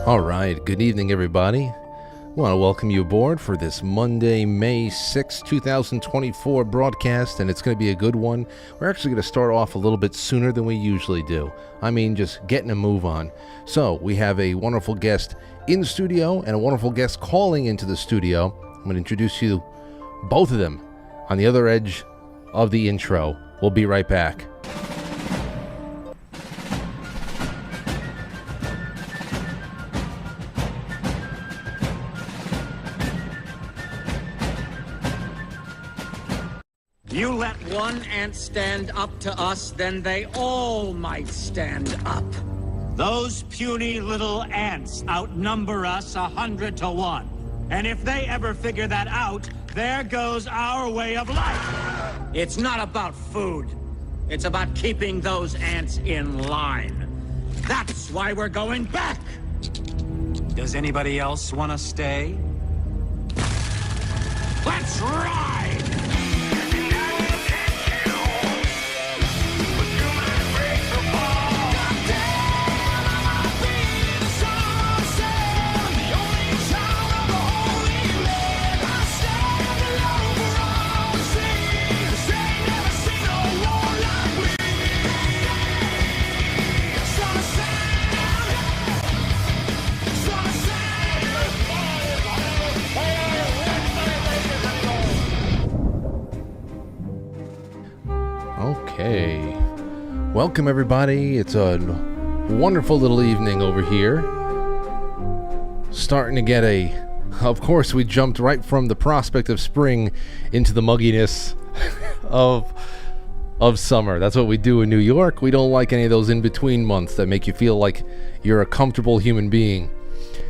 All right, good evening, everybody. I want to welcome you aboard for this Monday, May 6, 2024 broadcast, and it's going to be a good one. We're actually going to start off a little bit sooner than we usually do. I mean, just getting a move on. So, we have a wonderful guest in the studio and a wonderful guest calling into the studio. I'm going to introduce you, both of them, on the other edge of the intro. We'll be right back. You let one ant stand up to us, then they all might stand up. Those puny little ants outnumber us 100 to 1. And if they ever figure that out, there goes our way of life. It's not about food. It's about keeping those ants in line. That's why we're going back. Does anybody else want to stay? Let's ride! Okay, welcome everybody. It's a wonderful little evening over here. Starting to get of course we jumped right from the prospect of spring into the mugginess of summer. That's what we do in New York. We don't like any of those in-between months that make you feel like you're a comfortable human being.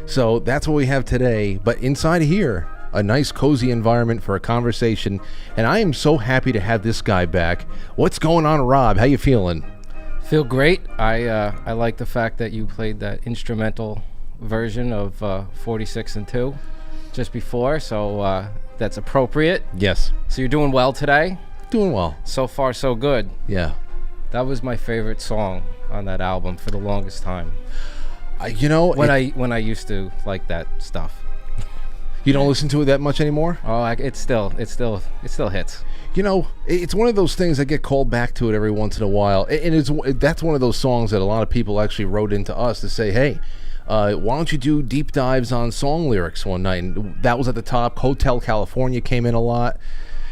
So that's what we have today, but inside here, a nice cozy environment for a conversation, and I am so happy to have this guy back. What's going on, Rob? How you feeling? Feel great. I like the fact that you played that instrumental version of 46 and 2 just before, so that's appropriate. Yes. So you're doing well today? Doing well. So far, so good. Yeah. That was my favorite song on that album for the longest time. When I used to like that stuff. You don't listen to it that much anymore? Oh, it still hits. You know, it's one of those things I get called back to it every once in a while, and that's one of those songs that a lot of people actually wrote into us to say, hey, why don't you do deep dives on song lyrics one night? And that was at the top. Hotel California came in a lot.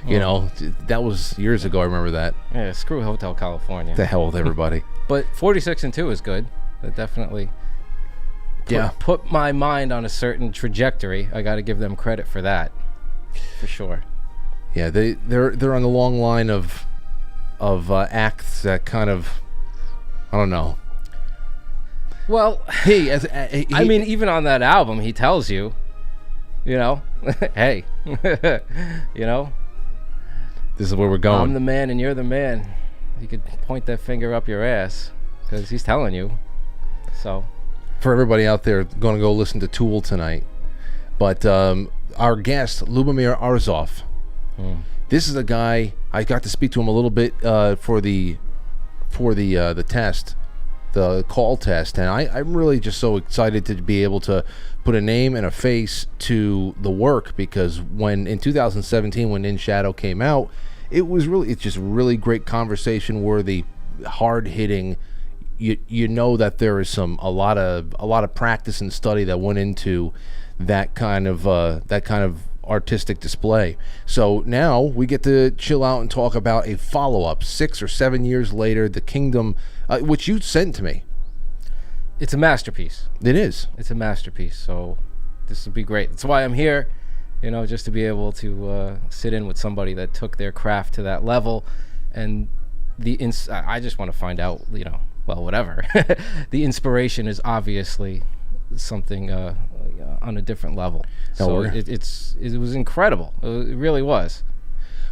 You know, that was years ago. I remember that. Yeah, screw Hotel California. The hell with everybody. But 46 and 2 is good. That definitely put my mind on a certain trajectory. I got to give them credit for that, for sure. Yeah, they're on the long line of acts that kind of, I don't know. Well, I mean, even on that album, he tells you, hey, this is where we're going. I'm the man and you're the man. You could point that finger up your ass because he's telling you. So. For everybody out there going to go listen to Tool tonight. But our guest, Lubomir Arsov, this is a guy, I got to speak to him a little bit for the test, the call test, and I'm really just so excited to be able to put a name and a face to the work, because in 2017, when In Shadow came out, it's just really great conversation worthy, hard-hitting. You know that there is a lot of practice and study that went into that kind of artistic display. So now we get to chill out and talk about a follow-up 6 or 7 years later, The Kingdom, which you sent to me. It's a masterpiece. It is. It's a masterpiece. So this will be great. That's why I'm here, just to be able to sit in with somebody that took their craft to that level, and I just want to find out, well, whatever. The inspiration is obviously something on a different level. So it was incredible. It really was.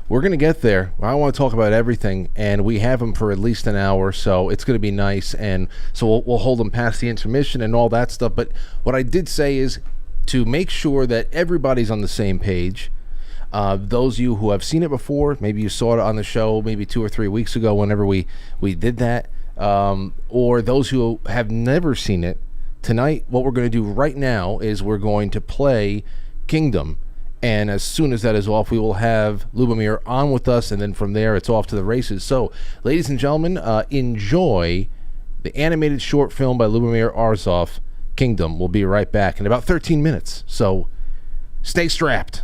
We're going to get there. I want to talk about everything, and we have him for at least an hour, so it's going to be nice. And so we'll hold him past the intermission and all that stuff. But what I did say is to make sure that everybody's on the same page. Those of you who have seen it before, maybe you saw it on the show maybe 2 or 3 weeks ago whenever we did that, or those who have never seen it, Tonight, what we're going to do right now is we're going to play Kingdom. And as soon as that is off, we will have Lubomir on with us. And then from there, it's off to the races. So, ladies and gentlemen, enjoy the animated short film by Lubomir Arsov, Kingdom. We'll be right back in about 13 minutes. So, stay strapped.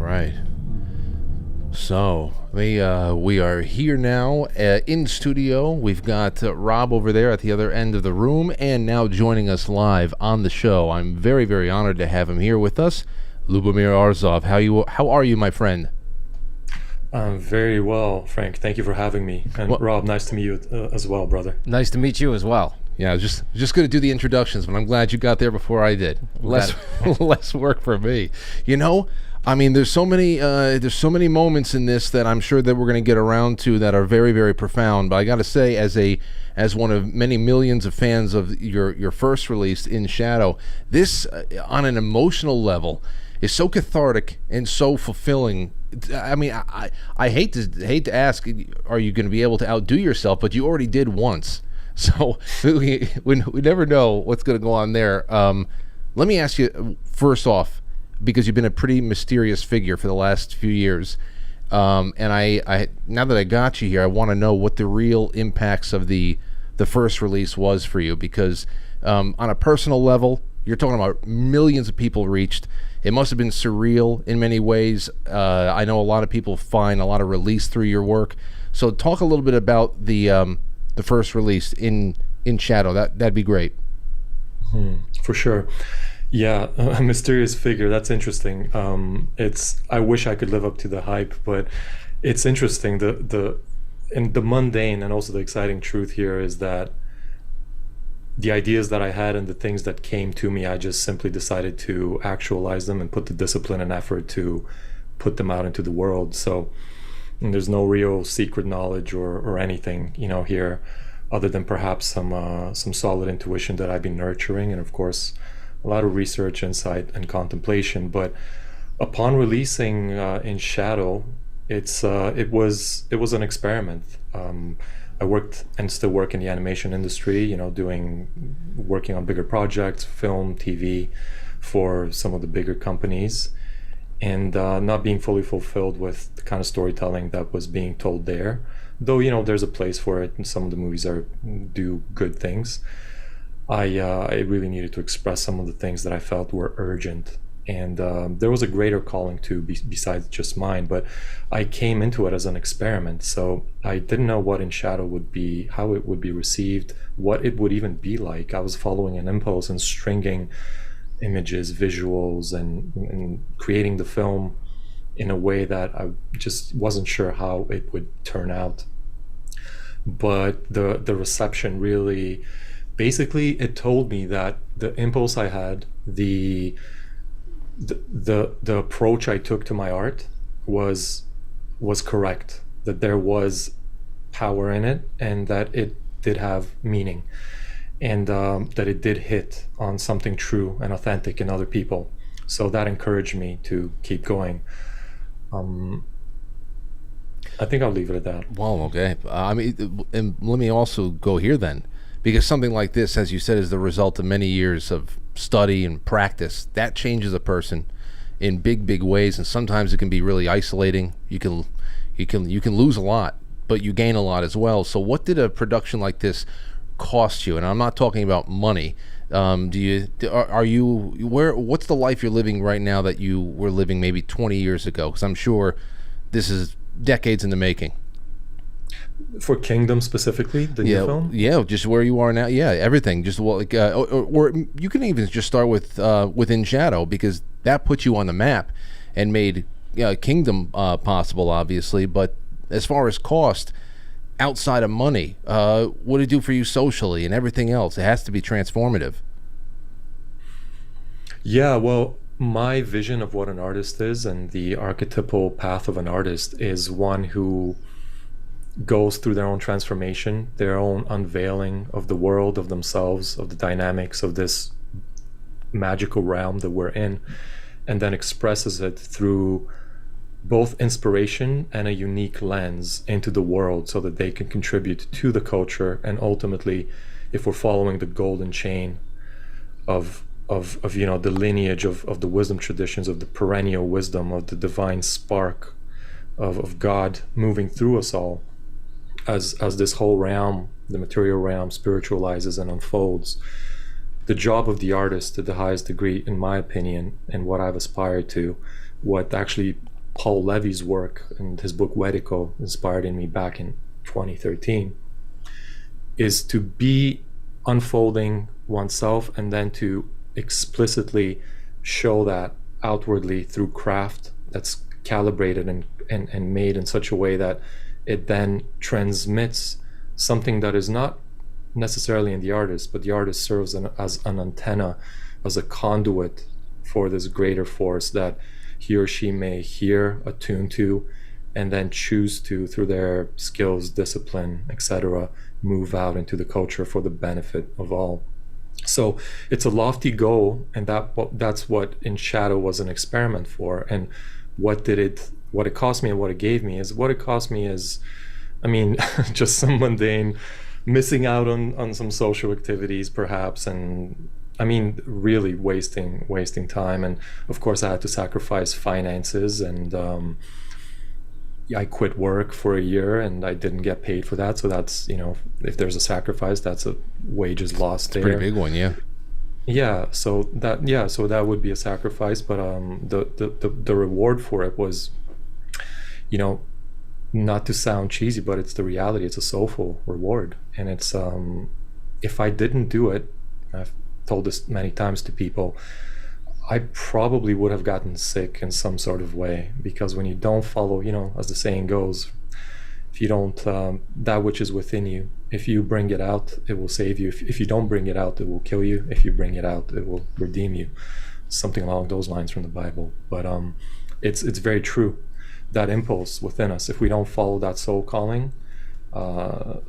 right. So we are here now in studio. We've got Rob over there at the other end of the room, and now joining us live on the show. I'm very, very honored to have him here with us. Lubomir Arsov, how are you, my friend? I'm very well, Frank. Thank you for having me. And well, Rob, nice to meet you as well, brother. Nice to meet you as well. Yeah, I was just going to do the introductions, but I'm glad you got there before I did. Less work for me. You know, I mean, there's so many moments in this that I'm sure that we're going to get around to that are very, very profound. But I got to say, as one of many millions of fans of your first release, In Shadow, this on an emotional level is so cathartic and so fulfilling. I mean, I hate to ask, are you going to be able to outdo yourself? But you already did once, so we never know what's going to go on there. Let me ask you first off, because you've been a pretty mysterious figure for the last few years, and I now that I got you here, I want to know what the real impacts of the first release was for you, because on a personal level, you're talking about millions of people reached. It must have been surreal in many ways. I know a lot of people find a lot of release through your work. So talk a little bit about the first release, in Shadow. That'd be great. For sure. Yeah, a mysterious figure. That's interesting. I wish I could live up to the hype, but it's interesting. The mundane and also the exciting truth here is that the ideas that I had and the things that came to me, I just simply decided to actualize them and put the discipline and effort to put them out into the world. So there's no real secret knowledge or anything, here, other than perhaps some solid intuition that I've been nurturing, and of course a lot of research, insight, and contemplation. But upon releasing In Shadow, it was an experiment. I worked and still work in the animation industry, working on bigger projects, film, TV, for some of the bigger companies, and not being fully fulfilled with the kind of storytelling that was being told there. Though, there's a place for it, and some of the movies do good things. I really needed to express some of the things that I felt were urgent. And there was a greater calling too, besides just mine, but I came into it as an experiment. So I didn't know what In Shadow would be, how it would be received, what it would even be like. I was following an impulse and stringing images, visuals, and creating the film in a way that I just wasn't sure how it would turn out. But the reception really, basically, it told me that the impulse I had, the approach I took to my art was correct, that there was power in it, and that it did have meaning, and that it did hit on something true and authentic in other people. So that encouraged me to keep going. I think I'll leave it at that. Well, okay. I mean, and let me also go here then, because something like this, as you said, is the result of many years of study and practice. That changes a person in big ways, and sometimes it can be really isolating. You can lose a lot, but you gain a lot as well. So what did a production like this cost you? And I'm not talking about money. What's the life you're living right now that you were living maybe 20 years ago? Because I'm sure this is decades in the making. For Kingdom specifically, the new film? Yeah, just where you are now. Yeah, everything. Just or you can even just start with In Shadow, because that put you on the map and made Kingdom possible, obviously. But as far as cost, outside of money, what did it do for you socially and everything else? It has to be transformative. Yeah, well, my vision of what an artist is, and the archetypal path of an artist, is one who goes through their own transformation, their own unveiling of the world, of themselves, of the dynamics of this magical realm that we're in, and then expresses it through both inspiration and a unique lens into the world, so that they can contribute to the culture. And ultimately, if we're following the golden chain of the lineage of the wisdom traditions, of the perennial wisdom, of the divine spark of God moving through us all, as this whole realm, the material realm, spiritualizes and unfolds, the job of the artist, to the highest degree, in my opinion, and what I've aspired to, what actually Paul Levy's work and his book Wedico inspired in me back in 2013, is to be unfolding oneself and then to explicitly show that outwardly through craft that's calibrated and made in such a way that it then transmits something that is not necessarily in the artist, but the artist serves as an antenna, as a conduit for this greater force that he or she may hear, attune to, and then choose to, through their skills, discipline, etc., move out into the culture for the benefit of all. So it's a lofty goal, and that's what In Shadow was an experiment for. And what it cost me and what it gave me is, I mean, just some mundane missing out on some social activities perhaps, and I mean really wasting time. And of course I had to sacrifice finances, and I quit work for a year and I didn't get paid for that. So that's, you know, if there's a sacrifice, that's a wages lost there. Pretty big one, yeah. Yeah, so that would be a sacrifice, but the reward for it was, you know, not to sound cheesy, but it's the reality. It's a soulful reward, and it's if I didn't do it, I've told this many times to people, I probably would have gotten sick in some sort of way, because when you don't follow, you know, as the saying goes, if you don't that which is within you, if you bring it out, it will save you. If you don't bring it out, it will kill you. If you bring it out, it will redeem you. Something along those lines from the Bible. But it's very true. That impulse within us, if we don't follow that soul calling,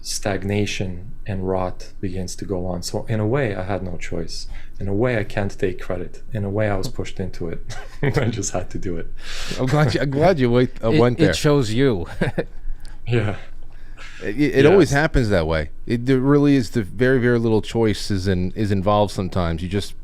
stagnation and rot begins to go on. So in a way, I had no choice. In a way, I can't take credit. In a way, I was pushed into it. I just had to do it. I'm glad you went there. It shows you. Yeah. It always happens that way. There really is the very, very little choice is involved sometimes. You just,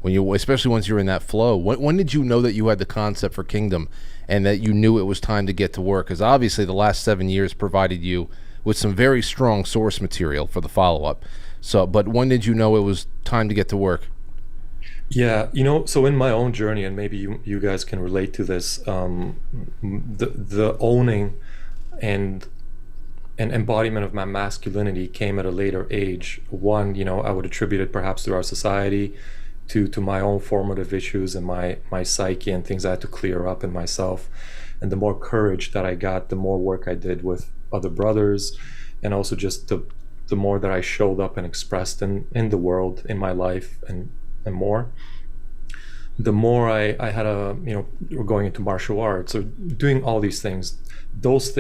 especially once you're in that flow. When did you know that you had the concept for Kingdom and that you knew it was time to get to work? Because obviously the last 7 years provided you with some very strong source material for the follow-up. So, but when did you know it was time to get to work? Yeah, you know, so in my own journey, and maybe you guys can relate to this, the owning and an embodiment of my masculinity came at a later age. One, you know, I would attribute it perhaps to our society, to my own formative issues and my psyche and things I had to clear up in myself. And the more courage that I got, the more work I did with other brothers, and also just the more that I showed up and expressed in the world, in my life, and more. The more I had we're going into martial arts or doing all these things, those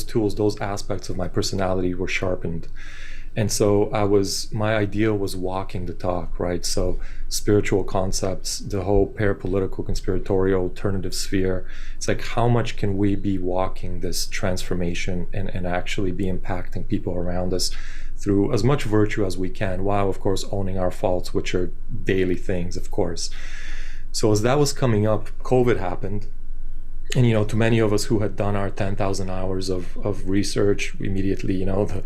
tools, those aspects of my personality were sharpened. And so my ideal was walking the talk, right? So spiritual concepts, the whole parapolitical, conspiratorial, alternative sphere. It's like, how much can we be walking this transformation and actually be impacting people around us through as much virtue as we can, while of course owning our faults, which are daily things, of course. So as that was coming up, COVID happened. And, you know, to many of us who had done our 10,000 hours of research, immediately, you know, the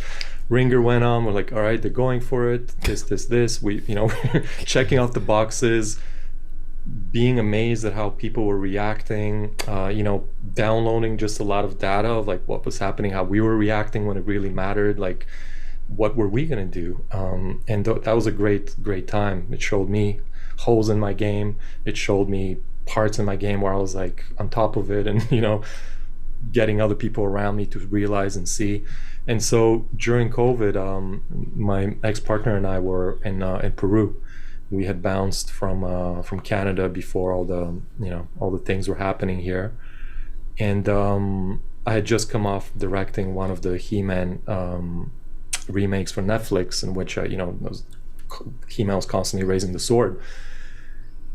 ringer went on. We're like, all right, they're going for it. This. We, you know, checking off the boxes, being amazed at how people were reacting, you know, downloading just a lot of data of like what was happening, how we were reacting when it really mattered, like what were we going to do? And that was a great time. It showed me holes in my game. It showed me parts in my game where I was like on top of it, and, you know, getting other people around me to realize and see. And so during COVID, my ex-partner and I were in Peru. We had bounced from Canada before all the things were happening here, and I had just come off directing one of the He-Man remakes for Netflix, in which He-Man was constantly raising the sword.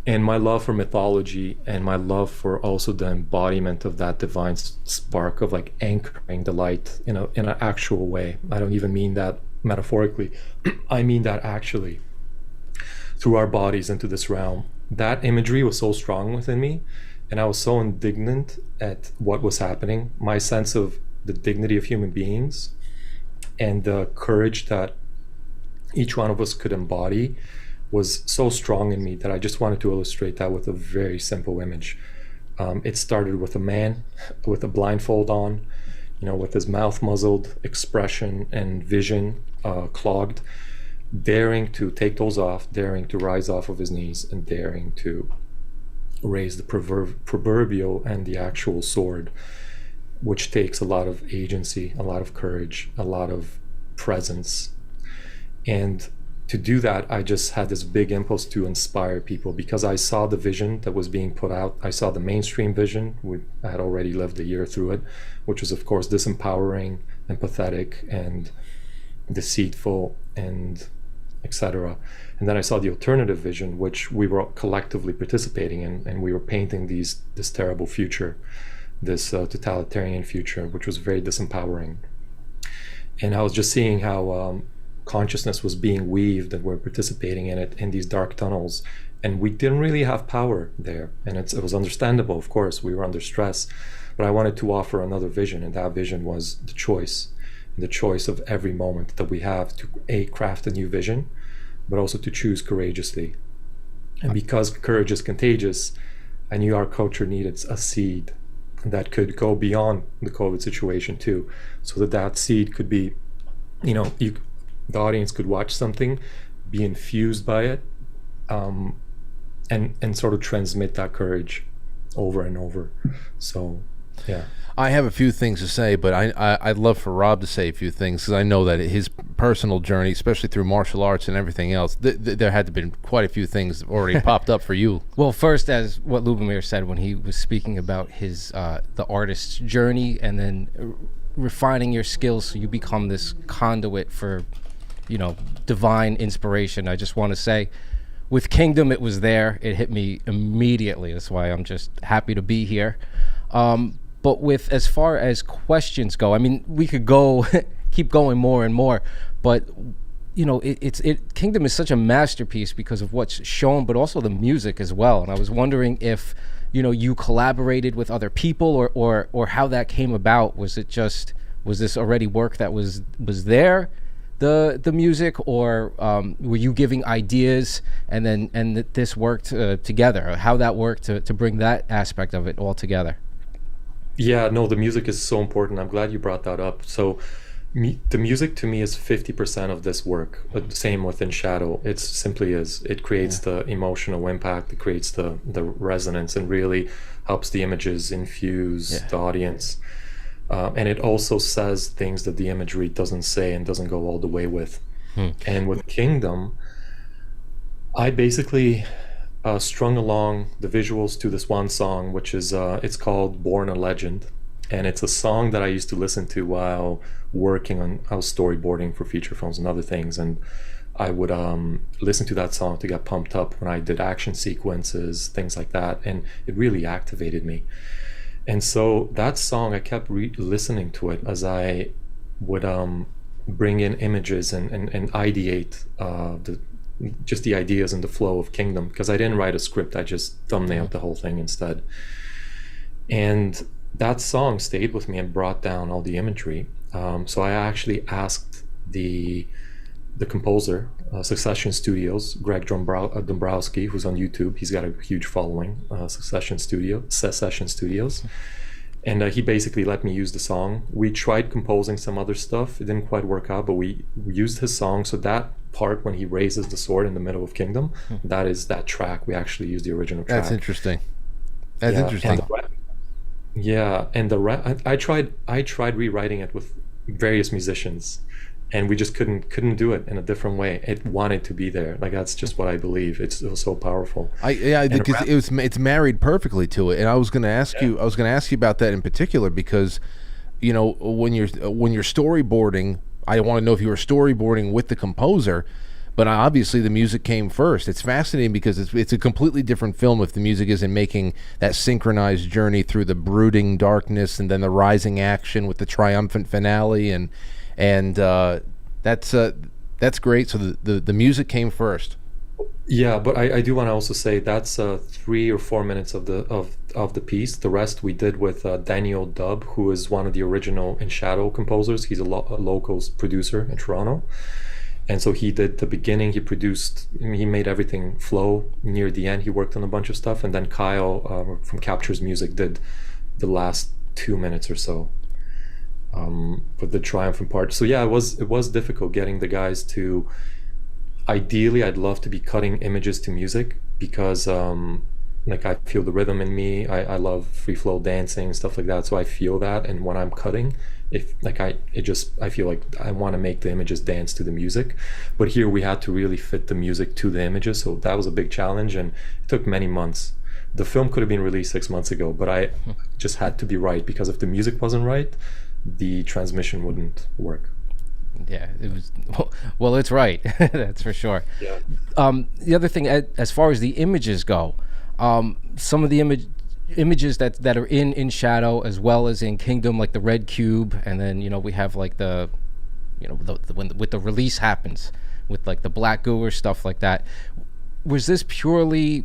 And my love for mythology and my love for also the embodiment of that divine spark of like anchoring the light in an actual way. I don't even mean that metaphorically. I mean that actually through our bodies into this realm. That imagery was so strong within me, and I was so indignant at what was happening. My sense of the dignity of human beings and the courage that each one of us could embody was so strong in me that I just wanted to illustrate that with a very simple image. It started with a man with a blindfold on, with his mouth muzzled, expression and vision clogged, daring to take those off, daring to rise off of his knees, and daring to raise the proverbial and the actual sword, which takes a lot of agency, a lot of courage, a lot of presence. And to do that, I just had this big impulse to inspire people, because I saw the vision that was being put out. I saw the mainstream vision. I had already lived a year through it, which was, of course, disempowering and pathetic and deceitful and etc. And then I saw the alternative vision, which we were collectively participating in, and we were painting this terrible future, this totalitarian future, which was very disempowering. And I was just seeing how consciousness was being weaved, and we're participating in it in these dark tunnels, and we didn't really have power there. And it was understandable, of course, we were under stress, but I wanted to offer another vision, and that vision was the choice of every moment that we have to craft a new vision, but also to choose courageously. And because courage is contagious, I knew our culture needed a seed that could go beyond the COVID situation too, so that seed could be, the audience could watch something, be infused by it, and sort of transmit that courage over and over. So, yeah. I have a few things to say, but I'd love for Rob to say a few things, because I know that his personal journey, especially through martial arts and everything else, there had to have been quite a few things already popped up for you. Well, first, as what Lubomir said when he was speaking about his the artist's journey, and then refining your skills so you become this conduit for, divine inspiration. I just want to say, with Kingdom, it was there. It hit me immediately. That's why I'm just happy to be here. But with, as far as questions go, I mean, we could go keep going more and more, but Kingdom is such a masterpiece because of what's shown, but also the music as well. And I was wondering if you collaborated with other people, or how that came about. Was this already work that was there, the music, or were you giving ideas and this worked together? How that worked to bring that aspect of it all together? Yeah, no, the music is so important. I'm glad you brought that up. So the music to me is 50% of this work. Same within Shadow. It simply is. It creates the emotional impact. It creates the resonance, and really helps the images infuse the audience. And it also says things that the imagery doesn't say and doesn't go all the way with. And with Kingdom, I basically strung along the visuals to this one song, which is it's called Born a Legend, and it's a song that I used to listen to while working on, I was storyboarding for feature films and other things, and I would listen to that song to get pumped up when I did action sequences, things like that, and it really activated me. And so that song, I kept listening to it as I would bring in images and ideate just the ideas and the flow of Kingdom, because I didn't write a script. I just thumbnailed the whole thing instead. And that song stayed with me and brought down all the imagery. So I actually asked the composer, Succession Studios, Greg Dombrowski, who's on YouTube. He's got a huge following, Secession Studios. And he basically let me use the song. We tried composing some other stuff. It didn't quite work out, but we used his song. So that part when he raises the sword in the middle of Kingdom, that is that track. We actually used the original track. That's interesting. Interesting. And I tried rewriting it with various musicians, and we just couldn't do it in a different way. It wanted to be there. Like, that's just what I believe. It was so powerful. Because it's married perfectly to it. And I was going to ask you about that in particular, because when you're storyboarding, I want to know if you were storyboarding with the composer, but obviously the music came first. It's fascinating because it's a completely different film if the music isn't making that synchronized journey through the brooding darkness and then the rising action with the triumphant finale, and that's great. So the music came first. Yeah, but I do want to also say that's 3 or 4 minutes of the piece. The rest we did with Daniel Dubb, who is one of the original In Shadow composers. He's a local producer in Toronto, And so he did the beginning, he produced, he made everything flow near the end. He worked on a bunch of stuff. And then Kyle from Captures Music did the last 2 minutes or so with the triumphant part. So yeah, it was difficult getting the guys to, ideally, I'd love to be cutting images to music because like I feel the rhythm in me. I love free flow dancing, stuff like that. So I feel that. And when I'm cutting, if like I feel like I want to make the images dance to the music. But here we had to really fit the music to the images. So that was a big challenge, and it took many months. The film could have been released 6 months ago, but I just had to be right, because if the music wasn't right, the transmission wouldn't work. Yeah, it was. Well, it's right. That's for sure. Yeah. The other thing, as far as the images go, some of the images that are in Shadow as well as in Kingdom, like the red cube, and then we have like the when with the release happens with like the black goo or stuff like that. Was this purely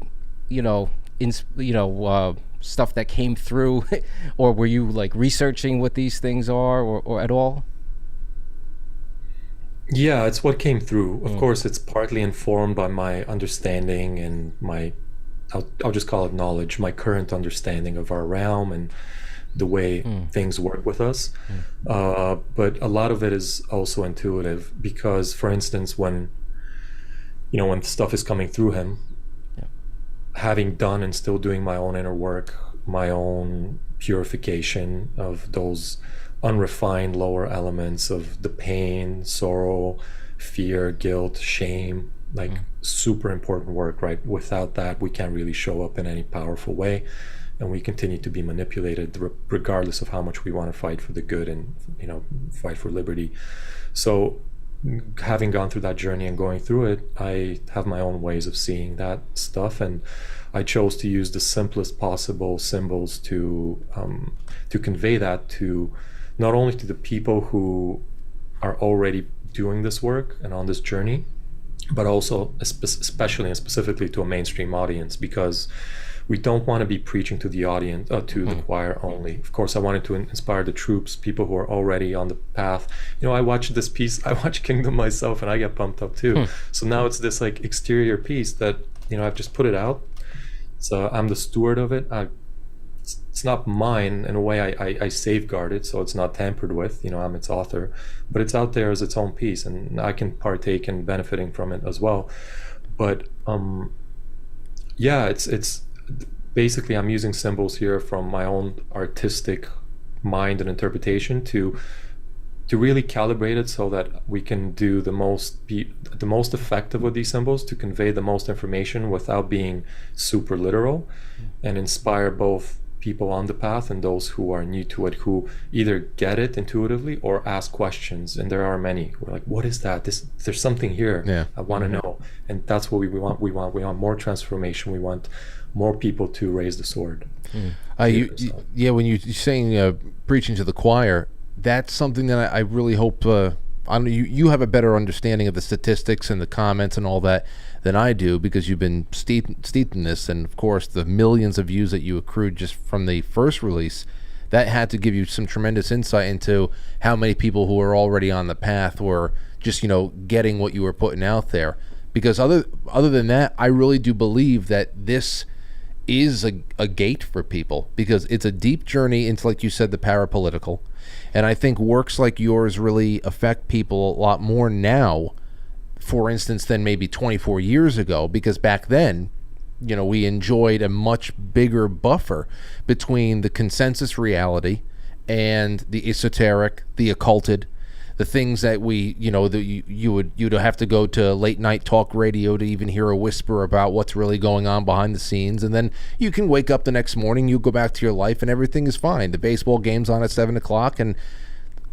stuff that came through, or were you like researching what these things are, or at all? Yeah, it's what came through. Of course, it's partly informed by my understanding and my, I'll just call it knowledge, my current understanding of our realm and the way things work with us. But a lot of it is also intuitive, because, for instance, when stuff is coming through him, having done and still doing my own inner work, my own purification of those unrefined lower elements of the pain, sorrow, fear, guilt, shame, like super important work, right? Without that, we can't really show up in any powerful way, and we continue to be manipulated regardless of how much we want to fight for the good and fight for liberty. So having gone through that journey and going through it, I have my own ways of seeing that stuff, and I chose to use the simplest possible symbols to convey that to not only to the people who are already doing this work and on this journey, but also especially and specifically to a mainstream audience, because we don't want to be preaching to the audience, to the choir only. Of course, I wanted to inspire the troops, people who are already on the path. I watched this piece, I watched Kingdom myself, and I get pumped up too. So now it's this like exterior piece that, I've just put it out. So I'm the steward of it. It's not mine. In a way, I safeguard it, so it's not tampered with. I'm its author, but it's out there as its own piece, and I can partake in benefiting from it as well. But yeah, it's basically, I'm using symbols here from my own artistic mind and interpretation to really calibrate it so that we can do the most effective with these symbols to convey the most information without being super literal, and inspire both people on the path and those who are new to it, who either get it intuitively or ask questions. And there are many. We're like, what is that? There's something here. Yeah. I want to know. And that's what we want. We want more transformation. We want more people to raise the sword. When you're saying preaching to the choir, that's something that I really hope you have a better understanding of the statistics and the comments and all that than I do, because you've been steeped in this, and of course the millions of views that you accrued just from the first release, that had to give you some tremendous insight into how many people who are already on the path were just getting what you were putting out there. Because other than that, I really do believe that this is a gate for people, because it's a deep journey into, like you said, the parapolitical. And I think works like yours really affect people a lot more now, for instance, than maybe 24 years ago, because back then, we enjoyed a much bigger buffer between the consensus reality and the esoteric, the occulted, the things that you'd have to go to late night talk radio to even hear a whisper about what's really going on behind the scenes. And then you can wake up the next morning, you go back to your life, and everything is fine. The baseball game's on at 7 o'clock and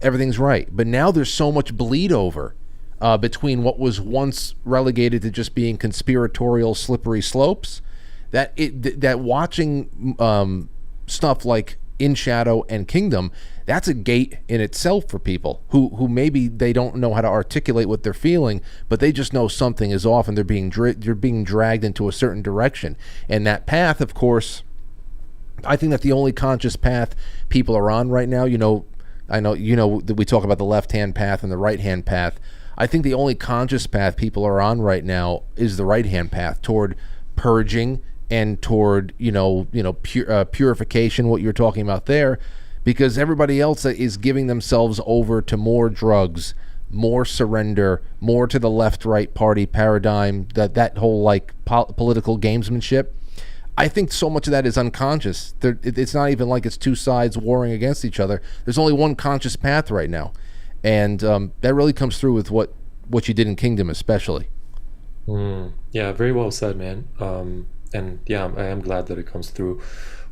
everything's right. But now there's so much bleed over between what was once relegated to just being conspiratorial slippery slopes, that watching stuff like In Shadow and Kingdom, that's a gate in itself for people who maybe they don't know how to articulate what they're feeling, but they just know something is off, and they're being dragged into a certain direction. And that path, of course, I think that the only conscious path people are on right now, I know that we talk about the left-hand path and the right-hand path. I think the only conscious path people are on right now is the right-hand path toward purging and toward purification, what you're talking about there, because everybody else is giving themselves over to more drugs, more surrender, more to the left-right party paradigm, that whole like political gamesmanship. I think so much of that is unconscious. It's not even like it's two sides warring against each other. There's only one conscious path right now, and that really comes through with what you did in Kingdom, especially. Yeah, very well said, man. And yeah, I am glad that it comes through.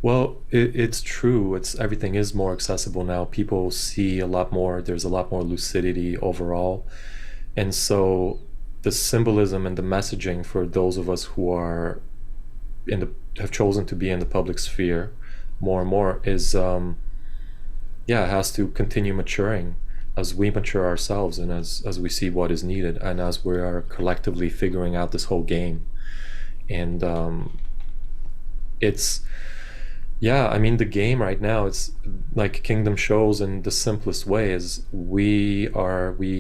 Well, it's true. Everything is more accessible now. People see a lot more. There's a lot more lucidity overall, and so the symbolism and the messaging for those of us who are have chosen to be in the public sphere more and more is it has to continue maturing as we mature ourselves, and as we see what is needed, and as we are collectively figuring out this whole game. And the game right now, it's like Kingdom shows in the simplest way is we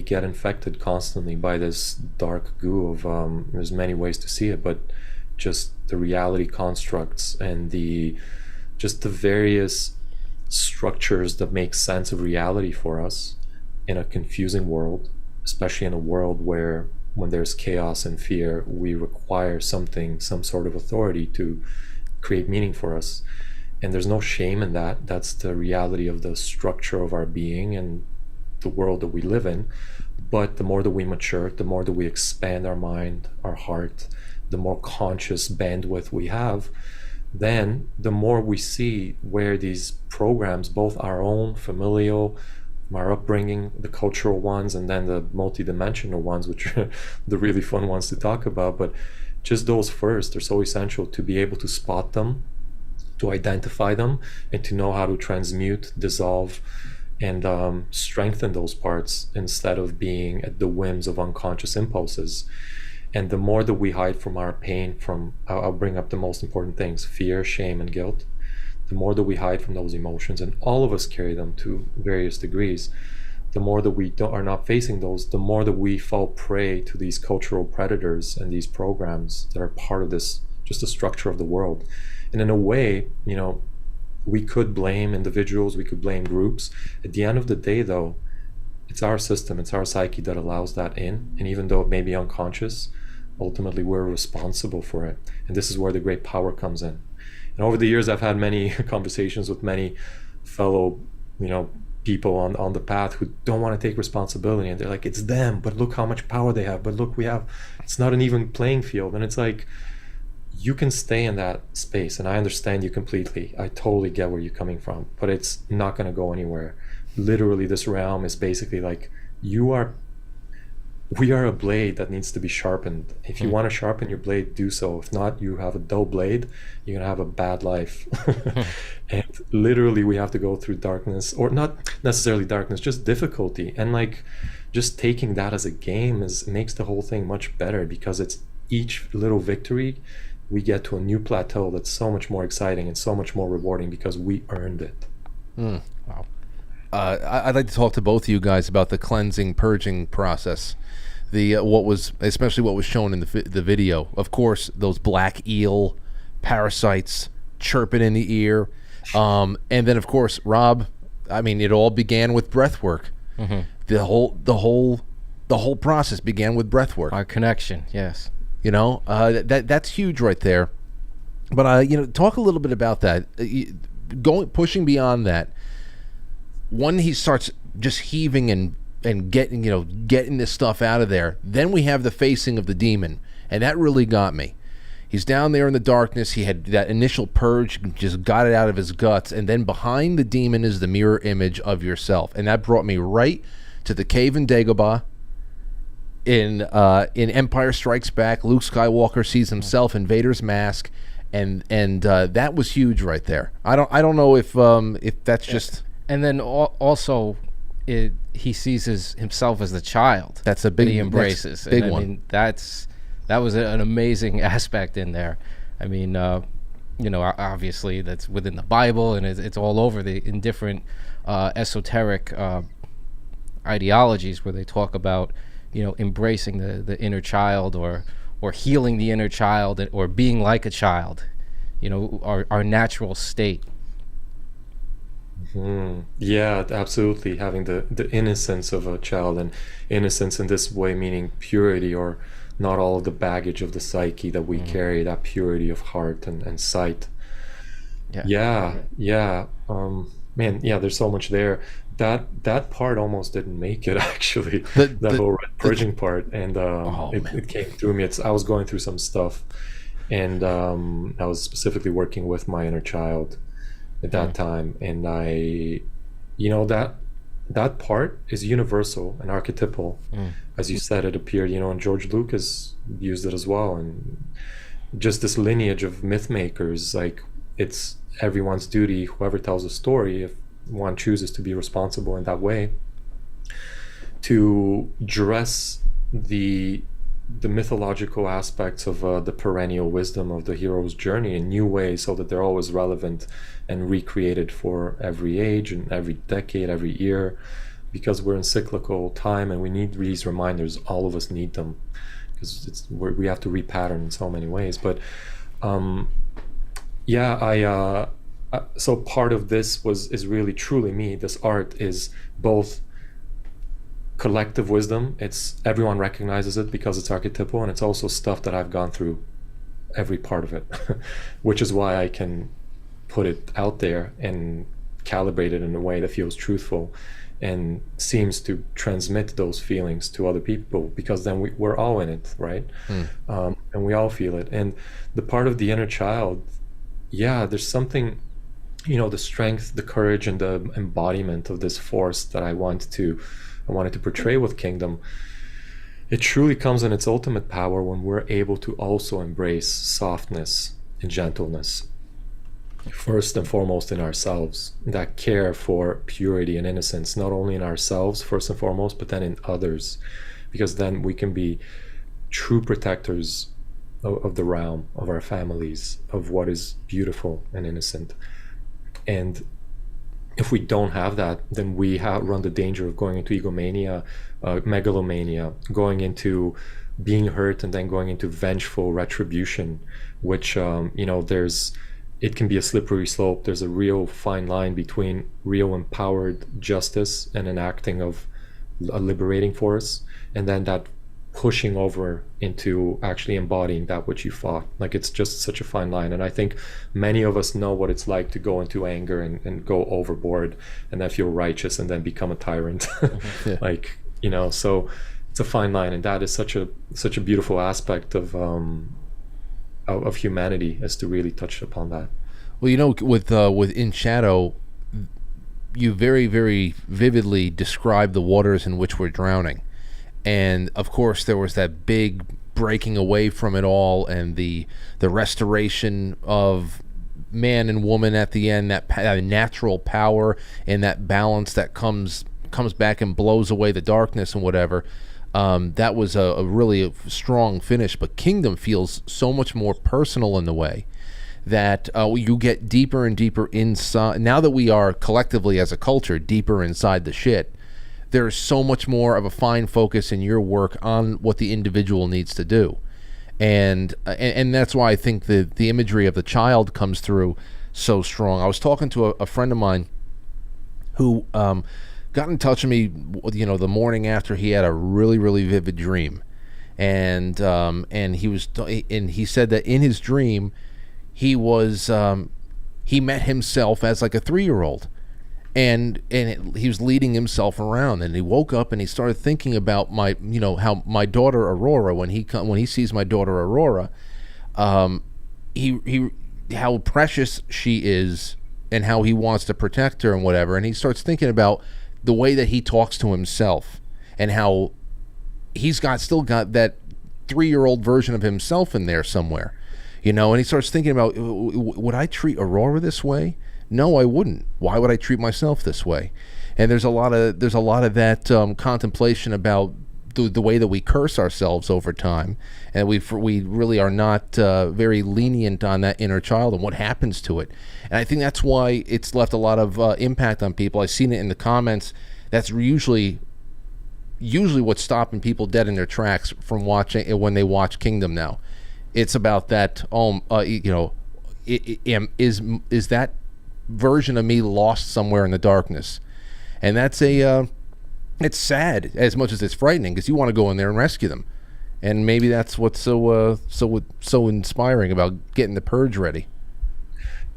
get infected constantly by this dark goo of there's many ways to see it, but just the reality constructs and the various structures that make sense of reality for us in a confusing world, especially in a world where when there's chaos and fear, we require some sort of authority to create meaning for us. And there's no shame in that. That's the reality of the structure of our being and the world that we live in. But the more that we mature, the more that we expand our mind, our heart, the more conscious bandwidth we have, then the more we see where these programs, both our own familial, our upbringing, the cultural ones, and then the multidimensional ones, which are the really fun ones to talk about, but just those first are so essential to be able to spot them, to identify them, and to know how to transmute, dissolve, and strengthen those parts instead of being at the whims of unconscious impulses. And the more that we hide from our pain, I'll bring up the most important things: fear, shame, and guilt. The more that we hide from those emotions, and all of us carry them to various degrees, the more that we are not facing those, the more that we fall prey to these cultural predators and these programs that are part of this, just the structure of the world. And in a way, we could blame individuals, we could blame groups. At the end of the day, though, it's our system, it's our psyche that allows that in. And even though it may be unconscious, ultimately we're responsible for it. And this is where the great power comes in. And over the years, I've had many conversations with many fellow, people on the path who don't want to take responsibility. And they're like, it's them, but look how much power they have. But look, it's not an even playing field. And it's like, you can stay in that space. And I understand you completely. I totally get where you're coming from, but it's not going to go anywhere. Literally, this realm is basically like, we are a blade that needs to be sharpened. If you want to sharpen your blade, do so. If not, you have a dull blade, you're going to have a bad life. And literally, we have to go through darkness, or not necessarily darkness, just difficulty. And like, just taking that as a game makes the whole thing much better, because it's each little victory, we get to a new plateau that's so much more exciting and so much more rewarding because we earned it. Wow. I'd like to talk to both of you guys about the cleansing, purging process. Especially what was shown in the video. Of course, those black eel parasites chirping in the ear, and then of course, Rob. I mean, it all began with breath work. Mm-hmm. The whole process began with breath work. Our connection, yes. That's huge right there. But talk a little bit about that. Pushing beyond that. When he starts just heaving and getting this stuff out of there, then we have the facing of the demon, and that really got me. He's down there in the darkness. He had that initial purge, just got it out of his guts, and then behind the demon is the mirror image of yourself, and that brought me right to the cave in Dagobah. In Empire Strikes Back, Luke Skywalker sees himself in Vader's mask, and that was huge right there. I don't know if that's just. And then also, he sees himself as the child. That's a big that he embraces. Big one. I mean, that was an amazing aspect in there. I mean, obviously that's within the Bible, and it's all over in different esoteric ideologies where they talk about, embracing the inner child, or healing the inner child, or being like a child, our natural state. Yeah, absolutely. Having the innocence of a child, and innocence in this way meaning purity, or not all of the baggage of the psyche that we carry, that purity of heart and sight. Yeah. Man, yeah, there's so much there. That part almost didn't make it, actually. The whole purging part, and it came through me. I was going through some stuff, and I was specifically working with my inner child at that time, and that part is universal and archetypal. As you said, it appeared, and George Lucas used it as well, and just this lineage of myth makers, like, it's everyone's duty, whoever tells a story, if one chooses to be responsible in that way, to dress the mythological aspects of the perennial wisdom of the hero's journey in new ways, so that they're always relevant and recreated for every age and every decade, every year, because we're in cyclical time and we need these reminders. All of us need them, because we have to repattern in so many ways. But so part of this is really truly me. This art is both collective wisdom, it's everyone recognizes it because it's archetypal, and it's also stuff that I've gone through, every part of it, which is why I can put it out there and calibrate it in a way that feels truthful and seems to transmit those feelings to other people, because then we're all in it, right? And we all feel it. And the part of the inner child, there's something, the strength, the courage, and the embodiment of this force that I wanted to portray with Kingdom. It truly comes in its ultimate power when we're able to also embrace softness and gentleness, first and foremost in ourselves, that care for purity and innocence, not only in ourselves first and foremost, but then in others, because then we can be true protectors of the realm, of our families, of what is beautiful and innocent. And if we don't have that, then we run the danger of going into egomania, megalomania, going into being hurt, and then going into vengeful retribution, which it can be a slippery slope. There's a real fine line between real empowered justice and enacting of a liberating force, and then that pushing over into actually embodying that which you fought. Like, it's just such a fine line. And I think many of us know what it's like to go into anger and go overboard and then feel righteous and then become a tyrant. So it's a fine line, and that is such a beautiful aspect of humanity, is to really touch upon that. Well, with In Shadow, you very, very vividly describe the waters in which we're drowning. And of course there was that big breaking away from it all, and the restoration of man and woman at the end, that natural power and that balance that comes back and blows away the darkness and whatever. That was a really strong finish. But Kingdom feels so much more personal in the way that you get deeper and deeper inside. Now that we are collectively as a culture deeper inside the shit, there's so much more of a fine focus in your work on what the individual needs to do. And that's why I think the imagery of the child comes through so strong. I was talking to a friend of mine who got in touch with me, the morning after he had a really, really vivid dream. And he said that in his dream, he met himself as like a 3-year-old. And he was leading himself around, and he woke up and he started thinking about how my daughter Aurora, when he sees my daughter Aurora, how precious she is and how he wants to protect her and whatever. And he starts thinking about the way that he talks to himself and how he's still got that 3-year-old version of himself in there somewhere, and he starts thinking about, would I treat Aurora this way? No, I wouldn't. Why would I treat myself this way? And there's a lot of that contemplation about the way that we curse ourselves over time, and we really are not very lenient on that inner child and what happens to it. And I think that's why it's left a lot of impact on people. I've seen it in the comments. That's usually usually what's stopping people dead in their tracks from watching when they watch Kingdom now. It's about that, is that version of me lost somewhere in the darkness? And that's it's sad as much as it's frightening, because you want to go in there and rescue them. And maybe that's what's so inspiring about getting the purge ready.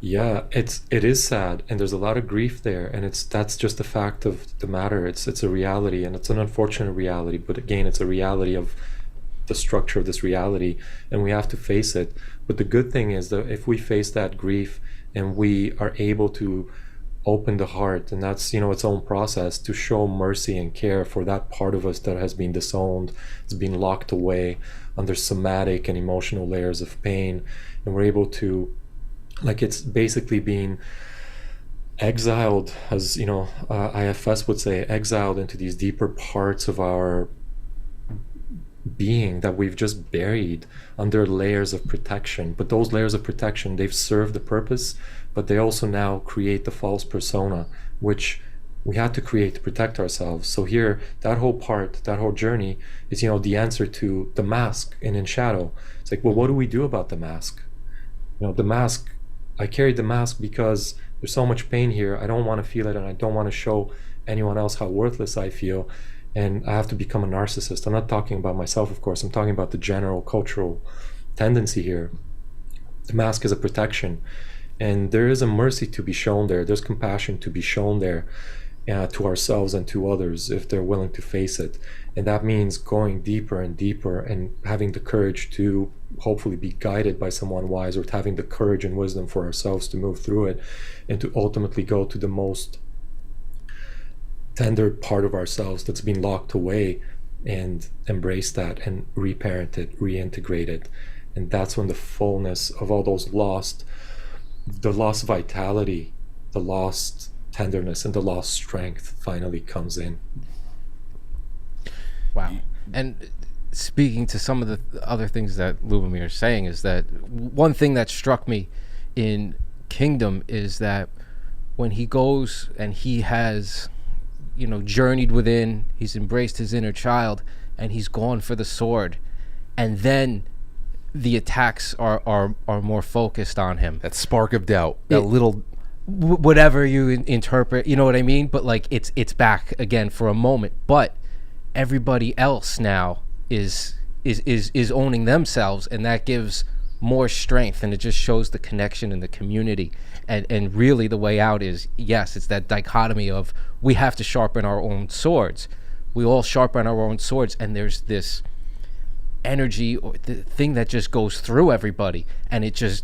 Yeah, it is sad, and there's a lot of grief there, and that's just the fact of the matter. It's a reality, and it's an unfortunate reality, but again, it's a reality of the structure of this reality, and we have to face it. But the good thing is that if we face that grief and we are able to open the heart, and that's its own process, to show mercy and care for that part of us that has been disowned, it's been locked away under somatic and emotional layers of pain, and we're able to, it's basically being exiled, as IFS would say, exiled into these deeper parts of our being that we've just buried under layers of protection. But those layers of protection, they've served the purpose, but they also now create the false persona, which we had to create to protect ourselves. So here, that whole journey is the answer to the mask in Shadow. It's like, well, what do we do about the mask? The mask, I carried the mask because there's so much pain here. I don't want to feel it, and I don't want to show anyone else how worthless I feel, and I have to become a narcissist. I'm not talking about myself, of course. I'm talking about the general cultural tendency here. The mask is a protection, and there is a mercy to be shown there. There's compassion to be shown there, to ourselves and to others, if they're willing to face it. And that means going deeper and deeper, and having the courage to hopefully be guided by someone wise, or having the courage and wisdom for ourselves to move through it, and to ultimately go to the most tender part of ourselves that's been locked away, and embrace that and reparent it, reintegrate it. And that's when the fullness of all those lost vitality, the lost tenderness, and the lost strength finally comes in. Wow. And speaking to some of the other things that Lubomir is saying, is that one thing that struck me in Kingdom is that when he goes and he has journeyed within, he's embraced his inner child, and he's gone for the sword, and then the attacks are more focused on him. That spark of doubt, that little whatever you interpret, you know what I mean? But it's back again for a moment, but everybody else now is owning themselves, and that gives more strength, and it just shows the connection in the community. And really the way out is, yes, it's that dichotomy of, we have to sharpen our own swords. We all sharpen our own swords, and there's this energy or the thing that just goes through everybody, and it just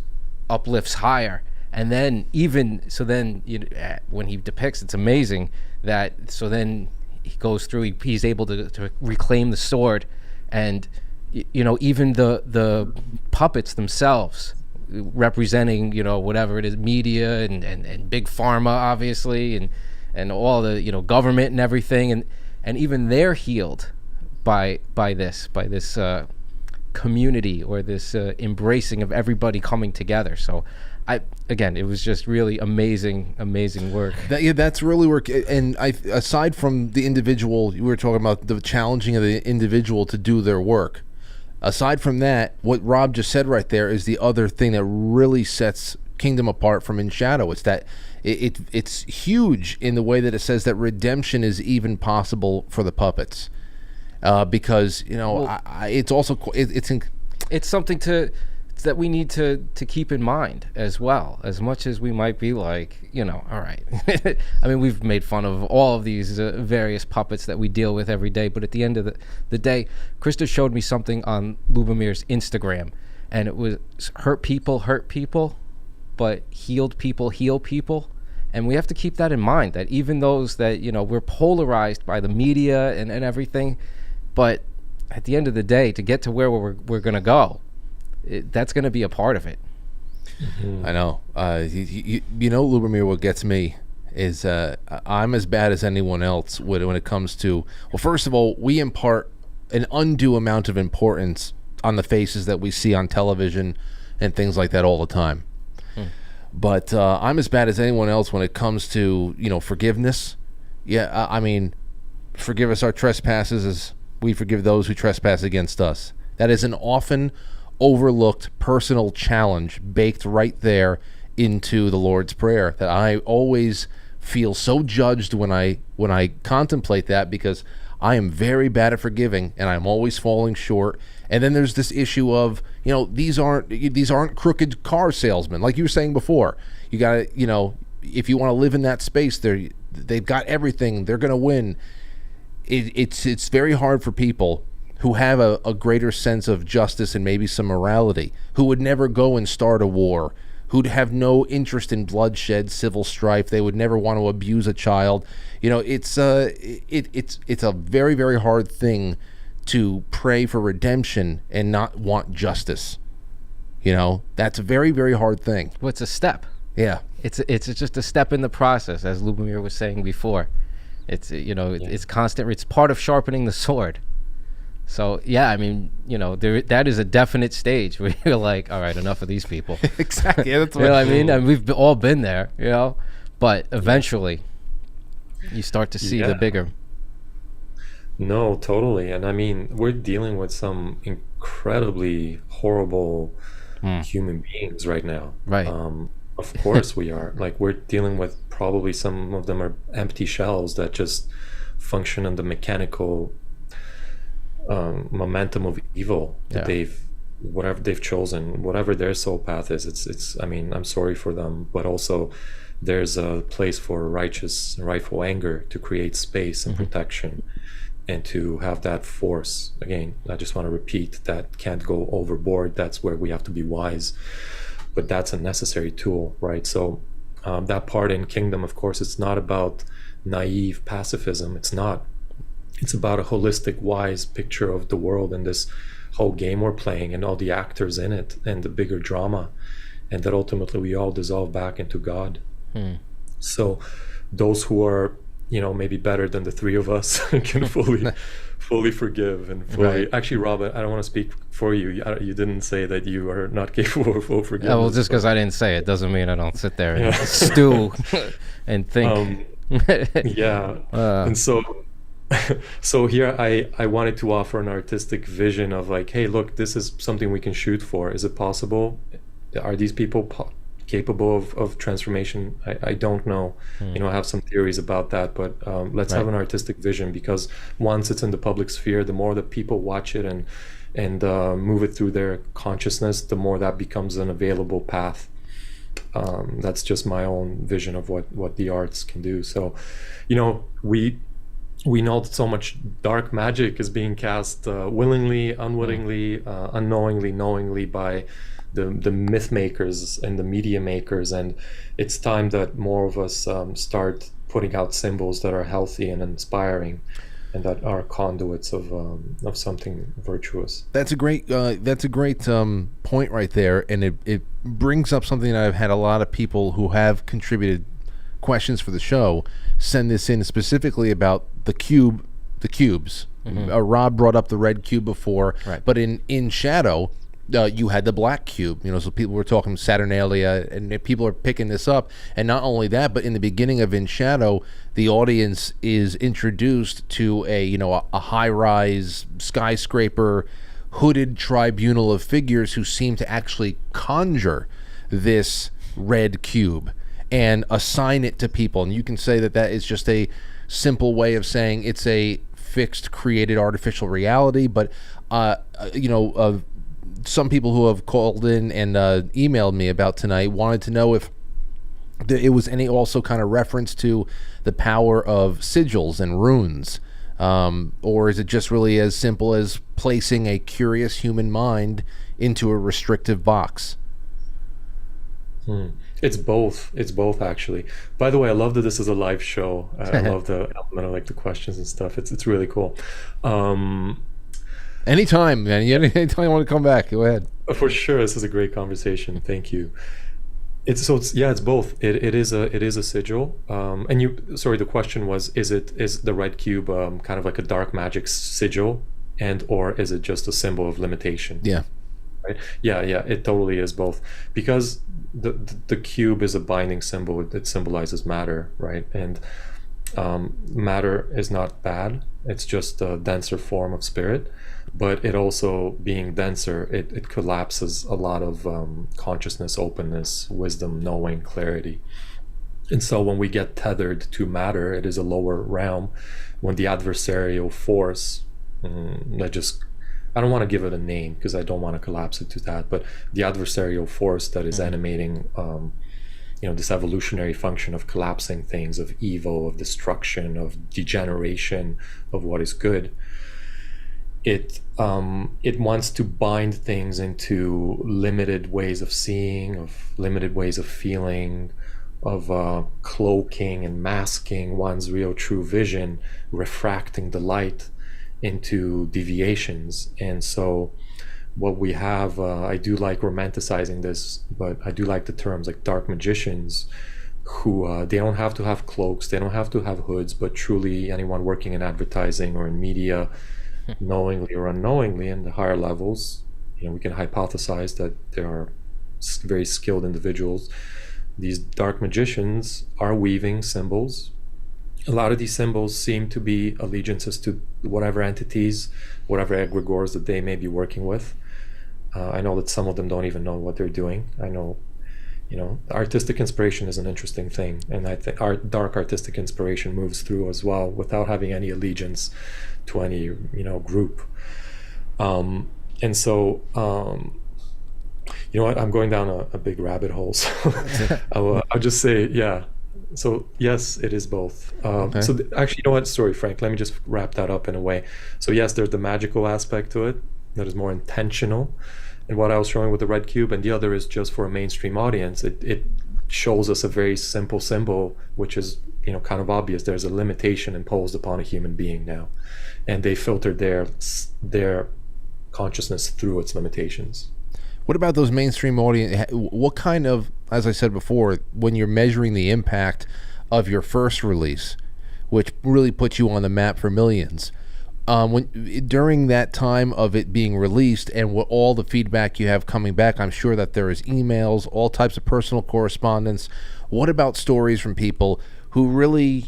uplifts higher. And then when he depicts, it's amazing that, so then he goes through, he's able to reclaim the sword, and even the puppets themselves, representing whatever it is, media and big pharma, obviously, and all the government and everything, and even they're healed by this community, or this embracing of everybody coming together. So it was just really amazing work. That's really work. And aside from the individual, we were talking about the challenging of the individual to do their work. Aside from that, what Rob just said right there is the other thing that really sets Kingdom apart from In Shadow. It's that it's huge in the way that it says that redemption is even possible for the puppets, because it's also it's something that we need to keep in mind as well. As much as we might be like, all right, I mean, we've made fun of all of these various puppets that we deal with every day, but at the end of the day, Krista showed me something on Lubomir's Instagram, and it was hurt people, but healed people heal people. And we have to keep that in mind, that even those that, we're polarized by the media and everything, but at the end of the day, to get to where we're going to go, that's going to be a part of it. Mm-hmm. I know. Lubomir, what gets me is I'm as bad as anyone else when it comes to, well, first of all, we impart an undue amount of importance on the faces that we see on television and things like that all the time. But I'm as bad as anyone else when it comes to, forgiveness. Yeah, I mean, forgive us our trespasses as we forgive those who trespass against us. That is an often overlooked personal challenge baked right there into the Lord's Prayer that I always feel so judged when I contemplate that, because I am very bad at forgiving and I'm always falling short. And then there's this issue of, these aren't crooked car salesmen, like you were saying before. You got to, if you want to live in that space, they've got everything, they're going to win. It's very hard for people who have a greater sense of justice and maybe some morality, who would never go and start a war, who'd have no interest in bloodshed, civil strife. They would never want to abuse a child. It's a very, very hard thing to pray for redemption and not want justice. That's a very, very hard thing. Well, it's a step. Yeah. It's just a step in the process, as Lubomir was saying before. It's constant. It's part of sharpening the sword. So yeah, I mean, that is a definite stage where you're like, all right, enough of these people. Exactly. Yeah, that's what I mean. And we've all been there, but eventually you start to see the bigger. No, totally. And I mean, we're dealing with some incredibly horrible human beings right now. Right. Of course we are. Like, we're dealing with, probably some of them are empty shells that just function on the mechanical momentum of evil that whatever they've chosen, whatever their soul path is. It's I mean, I'm sorry for them, but also there's a place for righteous and rightful anger to create space and protection, and to have that force. Again, I just want to repeat, that can't go overboard. That's where we have to be wise, but that's a necessary tool, right? So that part in Kingdom, of course, it's not about naive pacifism. It's not. It's about a holistic, wise picture of the world and this whole game we're playing and all the actors in it and the bigger drama, and that ultimately we all dissolve back into God. So those who are, maybe better than the three of us can fully forgive and fully. Right. Actually, Rob, I don't want to speak for you. You didn't say that you are not capable of full forgiveness. Well, just because I didn't say it doesn't mean I don't sit there and stew and think. And so here I wanted to offer an artistic vision of like, hey, look, this is something we can shoot for. Is it possible? Are these people capable of transformation? I don't know. I have some theories about that, but let's have an artistic vision, because once it's in the public sphere, the more that people watch it and move it through their consciousness, the more that becomes an available path. That's just my own vision of what the arts can do. So, we know that so much dark magic is being cast willingly, unwittingly, unknowingly, knowingly by the myth makers and the media makers, and it's time that more of us start putting out symbols that are healthy and inspiring, and that are conduits of something virtuous. That's a great point right there, and it brings up something that I've had a lot of people who have contributed questions for the show send this in, specifically about the cubes. Rob brought up the red cube before, right. But in Shadow, you had the black cube. So people were talking Saturnalia, and people are picking this up. And not only that, but in the beginning of In Shadow, the audience is introduced to a high-rise skyscraper, hooded tribunal of figures who seem to actually conjure this red cube and assign it to people. And you can say that is just a simple way of saying it's a fixed, created artificial reality. But some people who have called in and emailed me about tonight wanted to know if it was any also kind of reference to the power of sigils and runes, or is it just really as simple as placing a curious human mind into a restrictive box? It's both. It's both, actually. By the way, I love that this is a live show. I love the element of like the questions and stuff. It's really cool. Anytime, man. Anytime you want to come back, go ahead. For sure, this is a great conversation. Thank you. It's both. It is a sigil. And the question was, is the red cube kind of like a dark magic sigil, or is it just a symbol of limitation? Yeah. Right? Yeah, it totally is both, because the cube is a binding symbol. It symbolizes matter, right? And Matter is not bad. It's just a denser form of spirit, but it also, being denser, it collapses a lot of consciousness, openness, wisdom, knowing, clarity. And so when we get tethered to matter, it is a lower realm. When the adversarial force, I don't want to give it a name because I don't want to collapse it to that, but the adversarial force that is animating this evolutionary function of collapsing things, of evil, of destruction, of degeneration of what is good, it wants to bind things into limited ways of seeing, of limited ways of feeling, of cloaking and masking one's real true vision, refracting the light into deviations. And so what we have, I do like romanticizing this, but I do like the terms like dark magicians, who they don't have to have cloaks, they don't have to have hoods, but truly anyone working in advertising or in media, knowingly or unknowingly, in the higher levels, we can hypothesize that there are very skilled individuals. These dark magicians are weaving symbols. A lot of these symbols seem to be allegiances to whatever entities, whatever egregores that they may be working with. I know that some of them don't even know what they're doing. I know, artistic inspiration is an interesting thing, and I think our dark artistic inspiration moves through as well without having any allegiance to any, group. And so, I'm going down a big rabbit hole, so I'll just say, yeah. So yes, it is both. Okay. So actually, sorry, Frank, let me just wrap that up in a way. So yes, there's the magical aspect to it that is more intentional, and what I was showing with the red cube, and the other is just for a mainstream audience. It shows us a very simple symbol, which is kind of obvious. There's a limitation imposed upon a human being now, and they filter their consciousness through its limitations. What about those mainstream audience? What kind of, as I said before, when you're measuring the impact of your first release, which really puts you on the map for millions, during that time of it being released and what all the feedback you have coming back, I'm sure that there is emails, all types of personal correspondence. What about stories from people who really,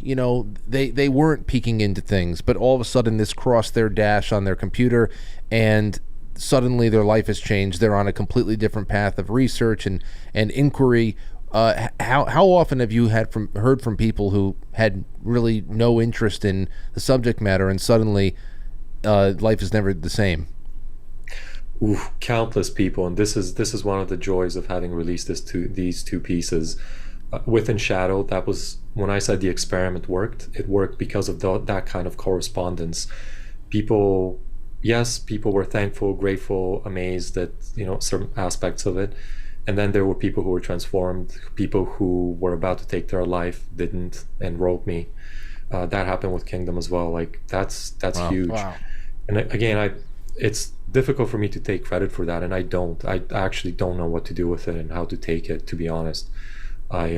they weren't peeking into things, but all of a sudden this crossed their dash on their computer and suddenly their life has changed. They're on a completely different path of research and inquiry. How often have you heard from people who had really no interest in the subject matter and suddenly life is never the same? Ooh, countless people, and this is one of the joys of having released these two pieces. Within Shadow, that was when I said the experiment worked. It worked because of that kind of correspondence. People were thankful, grateful, amazed at certain aspects of it, and then there were people who were transformed, people who were about to take their life, didn't, and wrote me. That happened with Kingdom as well. Like that's Wow. huge. Wow. And again, it's difficult for me to take credit for that, and I actually don't know what to do with it and how to take it, to be honest. I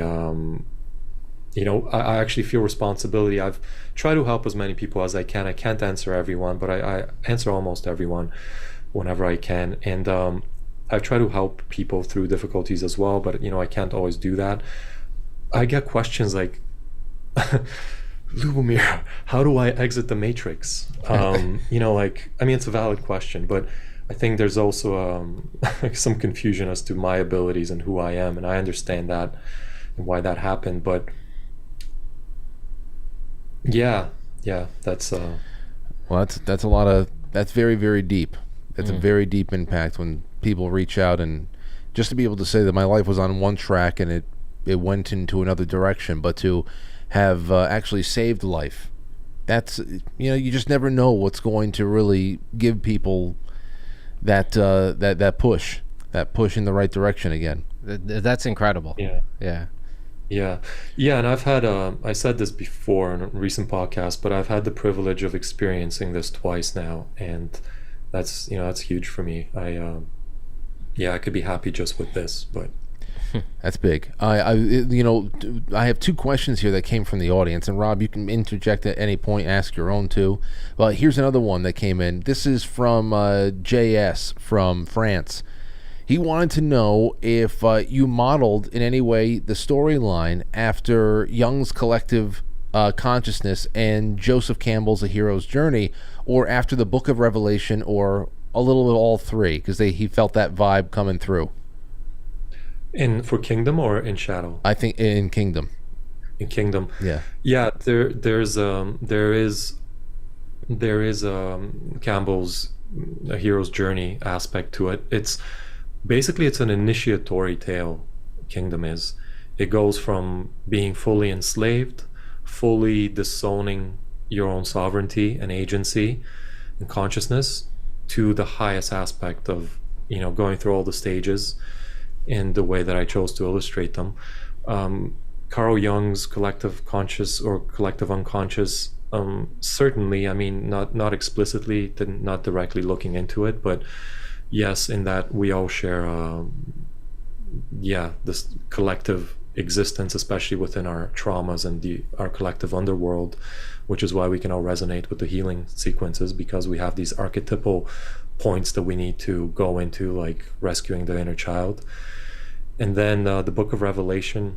actually feel responsibility. I've tried to help as many people as I can. I can't answer everyone, but I answer almost everyone whenever I can. And I try to help people through difficulties as well, but I can't always do that. I get questions like, Lubomir, how do I exit the matrix? It's a valid question, but I think there's also some confusion as to my abilities and who I am, and I understand that and why that happened. But yeah, that's Well, that's a lot of, that's very, very deep. It's a very deep impact when people reach out, and just to be able to say that my life was on one track and it went into another direction, but to have actually saved life, that's, you just never know what's going to really give people that push in the right direction again. That's incredible. Yeah. And I've had I said this before in a recent podcast, but I've had the privilege of experiencing this twice now, and that's huge for me. I could be happy just with this, but That's big. I have two questions here that came from the audience, and Rob, you can interject at any point, ask your own too. But here's another one that came in. This is from JS from France. He wanted to know if you modeled in any way the storyline after Jung's collective consciousness and Joseph Campbell's A Hero's Journey, or after the Book of Revelation, or a little of all three? Because he felt that vibe coming through. For Kingdom or in Shadow? I think in Kingdom. In Kingdom. Yeah. Yeah, there is Campbell's A Hero's Journey aspect to it. It's an initiatory tale. Kingdom is. It goes from being fully enslaved, fully disowning your own sovereignty and agency and consciousness, to the highest aspect of, going through all the stages in the way that I chose to illustrate them. Carl Jung's collective conscious or collective unconscious, certainly, I mean, not explicitly, not directly looking into it, but yes, in that we all share, this collective existence, especially within our traumas and our collective underworld, which is why we can all resonate with the healing sequences, because we have these archetypal points that we need to go into, like rescuing the inner child. And then the Book of Revelation,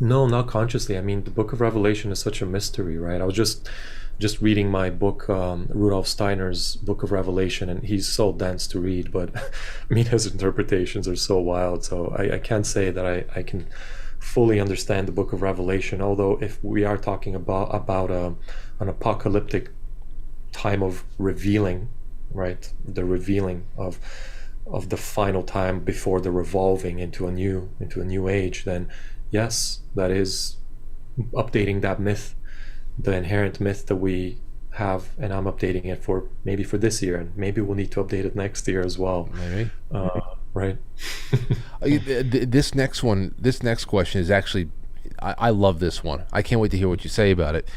no, not consciously. I mean, the Book of Revelation is such a mystery, right? I was just reading my book, Rudolf Steiner's Book of Revelation, and he's so dense to read, but I mean, his interpretations are so wild. So I can't say that I can fully understand the Book of Revelation, although if we are talking about an apocalyptic time of revealing, right, the revealing of the final time before the revolving into a new age, then yes, that is updating that myth, the inherent myth that we have, and I'm updating it for this year, and maybe we'll need to update it next year as well. Maybe. Right. This next question is actually, I love this one. I can't wait to hear what you say about it.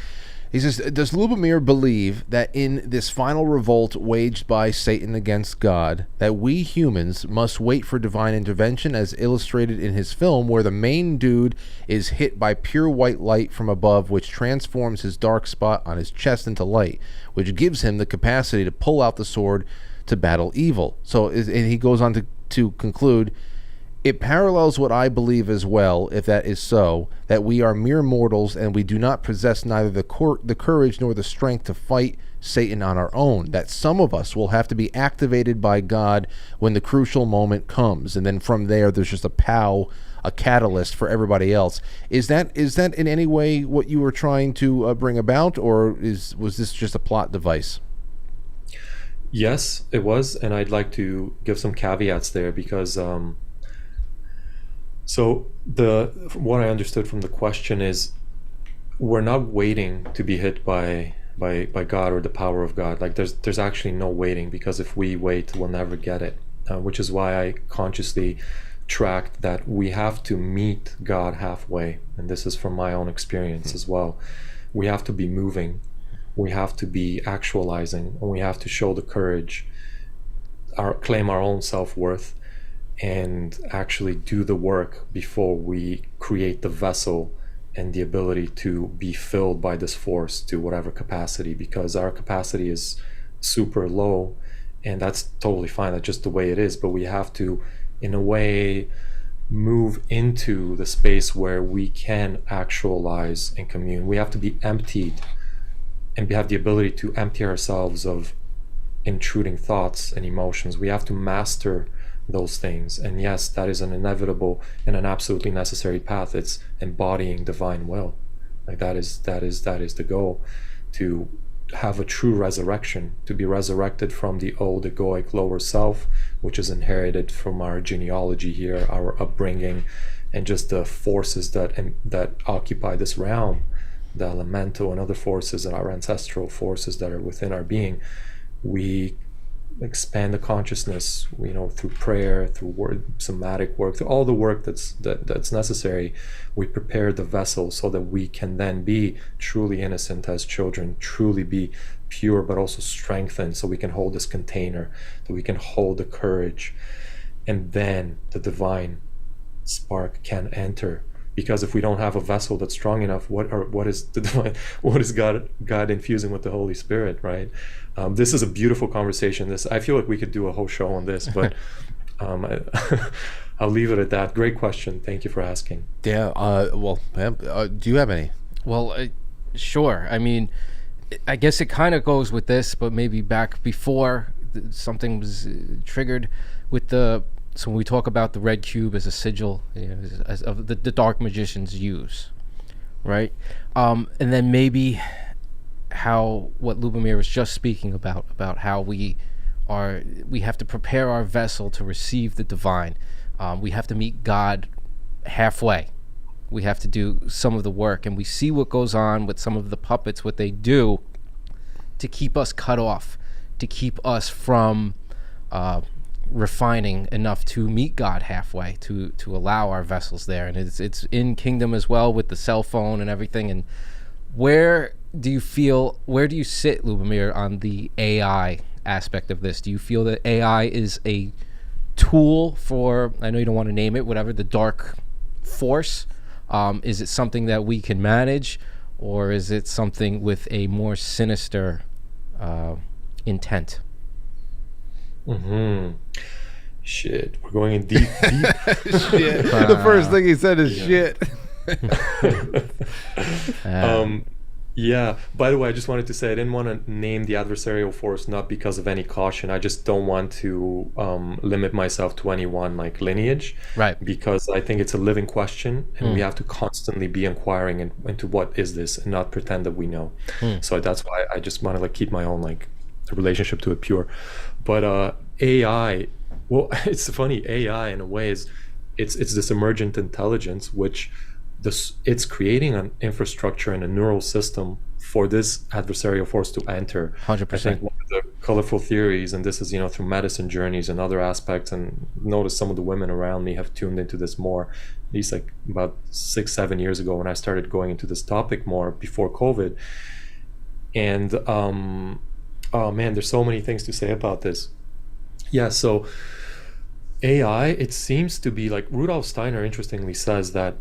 He says, does Lubomir believe that in this final revolt waged by Satan against God, that we humans must wait for divine intervention, as illustrated in his film, where the main dude is hit by pure white light from above, which transforms his dark spot on his chest into light, which gives him the capacity to pull out the sword to battle evil? So, and he goes on to conclude, it parallels what I believe as well, if that is so, that we are mere mortals and we do not possess neither the courage nor the strength to fight Satan on our own, that some of us will have to be activated by God when the crucial moment comes, and then from there there's just a catalyst for everybody else. Is that in any way what you were trying to bring about, or was this just a plot device? Yes, it was, and I'd like to give some caveats there, because so what I understood from the question is, we're not waiting to be hit by God or the power of God. Like there's actually no waiting, because if we wait, we'll never get it. Which is why I consciously tracked that we have to meet God halfway, and this is from my own experience as well. We have to be moving, we have to be actualizing, and we have to show the courage, claim our own self-worth, and actually do the work before we create the vessel and the ability to be filled by this force to whatever capacity, because our capacity is super low, and that's totally fine. That's just the way it is. But we have to, in a way, move into the space where we can actualize and commune. We have to be emptied and have the ability to empty ourselves of intruding thoughts and emotions. We have to master those things, and yes, that is an inevitable and an absolutely necessary path. It's embodying divine will. Like that is the goal, to have a true resurrection, to be resurrected from the old egoic lower self, which is inherited from our genealogy here, our upbringing, and just the forces that occupy this realm, the elemental and other forces, and our ancestral forces that are within our being. We expand the consciousness, through prayer, through somatic work, through all the work that's necessary. We prepare the vessel so that we can then be truly innocent as children, truly be pure, but also strengthened, so we can hold this container, that we can hold the courage, and then the divine spark can enter. Because if we don't have a vessel that's strong enough, what is the divine? What is God infusing with the Holy Spirit, right? This is a beautiful conversation. I feel like we could do a whole show on this, but I'll leave it at that. Great question. Thank you for asking. Yeah. Do you have any? Well, Sure. I mean, I guess it kind of goes with this, but maybe back before something was triggered with the. So when we talk about the red cube as a sigil, as of the dark magicians use, right? And then maybe what Lubomir was just speaking about how we have to prepare our vessel to receive the divine. We have to meet God halfway. We have to do some of the work, and we see what goes on with some of the puppets, what they do to keep us cut off, to keep us from refining enough to meet God halfway, to allow our vessels there. And it's in Kingdom as well with the cell phone and everything. And where do you sit, Lubomir, on the AI aspect of this? Do you feel that AI is a tool for, I know you don't want to name it, whatever, the dark force? Is it something that we can manage, or is it something with a more sinister intent? Shit, we're going in deep. Shit. The first thing he said is shit. Yeah, by the way, I just wanted to say I didn't want to name the adversarial force, not because of any caution. I just don't want to limit myself to any one lineage, right? Because I think it's a living question, and we have to constantly be inquiring into what is this, and not pretend that we know. So that's why I just want to keep my own relationship to it pure. But AI, well, it's funny. AI in a way is it's this emergent intelligence which. It's creating an infrastructure and a neural system for this adversarial force to enter. 100%. I think one of the colorful theories, and this is through medicine journeys and other aspects, and notice some of the women around me have tuned into this more, at least about 6-7 years ago when I started going into this topic more before COVID. And oh man, there's so many things to say about this. Yeah, so AI, it seems to be Rudolf Steiner interestingly says that,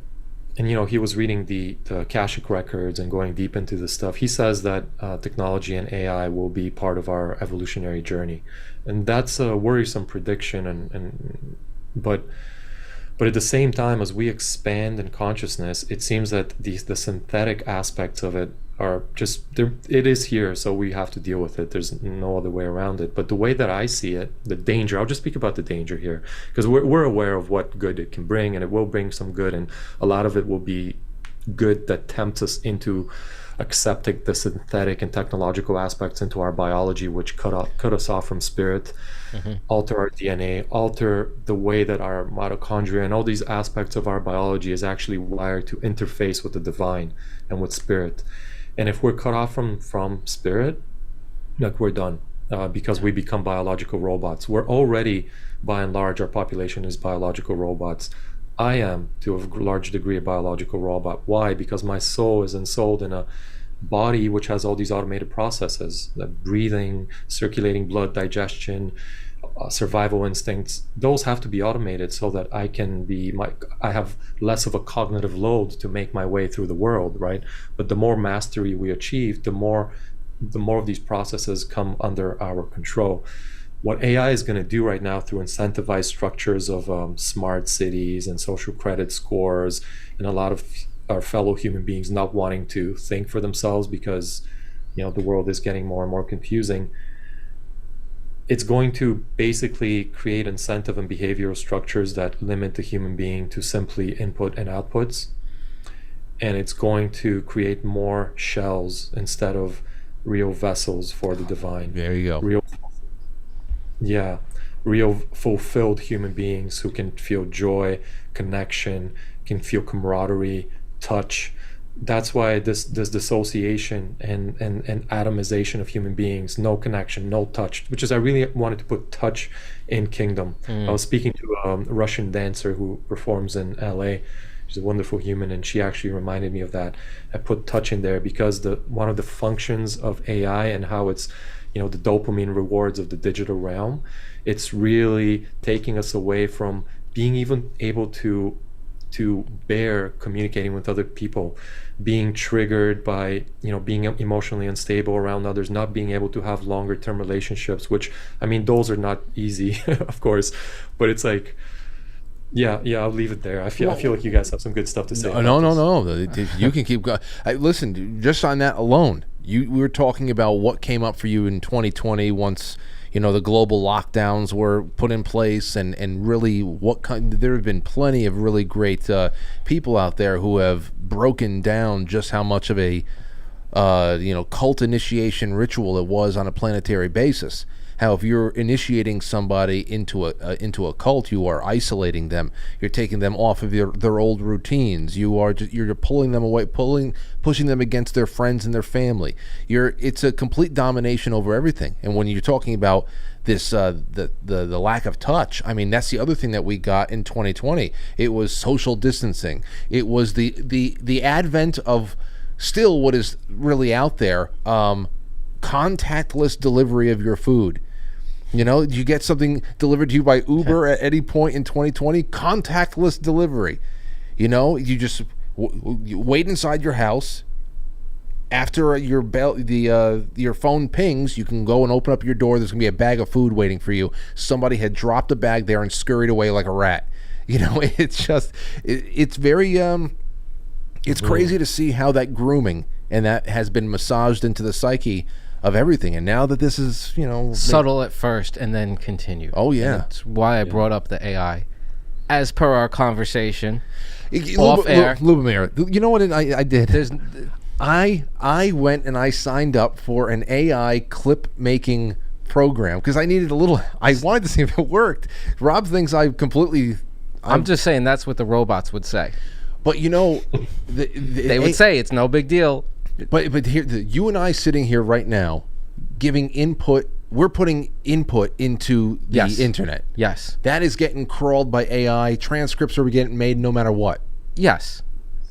and he was reading the Akashic records and going deep into this stuff. He says that technology and AI will be part of our evolutionary journey, and that's a worrisome prediction. But at the same time, as we expand in consciousness, it seems that the synthetic aspects of it are just there. It is here, so we have to deal with it. There's no other way around it. But the way that I see it, the danger, I'll just speak about the danger here, because we're aware of what good it can bring, and it will bring some good, and a lot of it will be good that tempts us into accepting the synthetic and technological aspects into our biology, which cut us off from spirit, alter our DNA, alter the way that our mitochondria and all these aspects of our biology is actually wired to interface with the divine and with spirit. And if we're cut off from spirit, we're done, because we become biological robots. We're already, by and large, our population is biological robots. I am, to a large degree, a biological robot. Why? Because my soul is ensouled in a body which has all these automated processes, like breathing, circulating blood, digestion, survival instincts. Those have to be automated so that I have less of a cognitive load to make my way through the world, right? But the more mastery we achieve, the more of these processes come under our control. What AI is going to do right now through incentivized structures of smart cities and social credit scores, and a lot of our fellow human beings not wanting to think for themselves because the world is getting more and more confusing, it's going to basically create incentive and behavioral structures that limit the human being to simply input and outputs. And it's going to create more shells instead of real vessels for the divine. There you go. Real fulfilled human beings who can feel joy, connection, can feel camaraderie, touch. That's why this dissociation and atomization of human beings, no connection, no touch, which is, I really wanted to put touch in Kingdom. I was speaking to a Russian dancer who performs in LA. She's a wonderful human, and she actually reminded me of that. I put touch in there because one of the functions of AI and how it's, the dopamine rewards of the digital realm, it's really taking us away from being even able to bear communicating with other people, being triggered by being emotionally unstable around others, not being able to have longer term relationships, which those are not easy of course, but it's Yeah, I'll leave it there. I feel like you guys have some good stuff to say. No. You can keep going. Listen, just on that alone, we were talking about what came up for you in 2020 once the global lockdowns were put in place, and really there have been plenty of really great people out there who have broken down just how much of a cult initiation ritual it was on a planetary basis. How if you're initiating somebody into a cult, you are isolating them. You're taking them off of their old routines. You're pulling them away, pushing them against their friends and their family. It's a complete domination over everything. And when you're talking about this, the lack of touch, I mean, that's the other thing that we got in 2020. It was social distancing. It was the advent of still what is really out there, contactless delivery of your food. You get something delivered to you by Uber at any point in 2020, contactless delivery. You just you wait inside your house. After your phone pings, you can go and open up your door. There's going to be a bag of food waiting for you. Somebody had dropped a bag there and scurried away like a rat. It's just, it's very, it's crazy to see how that grooming and that has been massaged into the psyche of everything. And now that this is, subtle at first and then continue. Oh yeah, and that's why I brought up the AI, as per our conversation off air. Lubomir, you know what I did? I went and I signed up for an AI clip making program because I needed I wanted to see if it worked. Rob thinks I'm just saying that's what the robots would say. But they would say it's no big deal. But here, you and I sitting here right now, giving input. We're putting input into the internet. Yes. That is getting crawled by AI. Transcripts are getting made no matter what. Yes.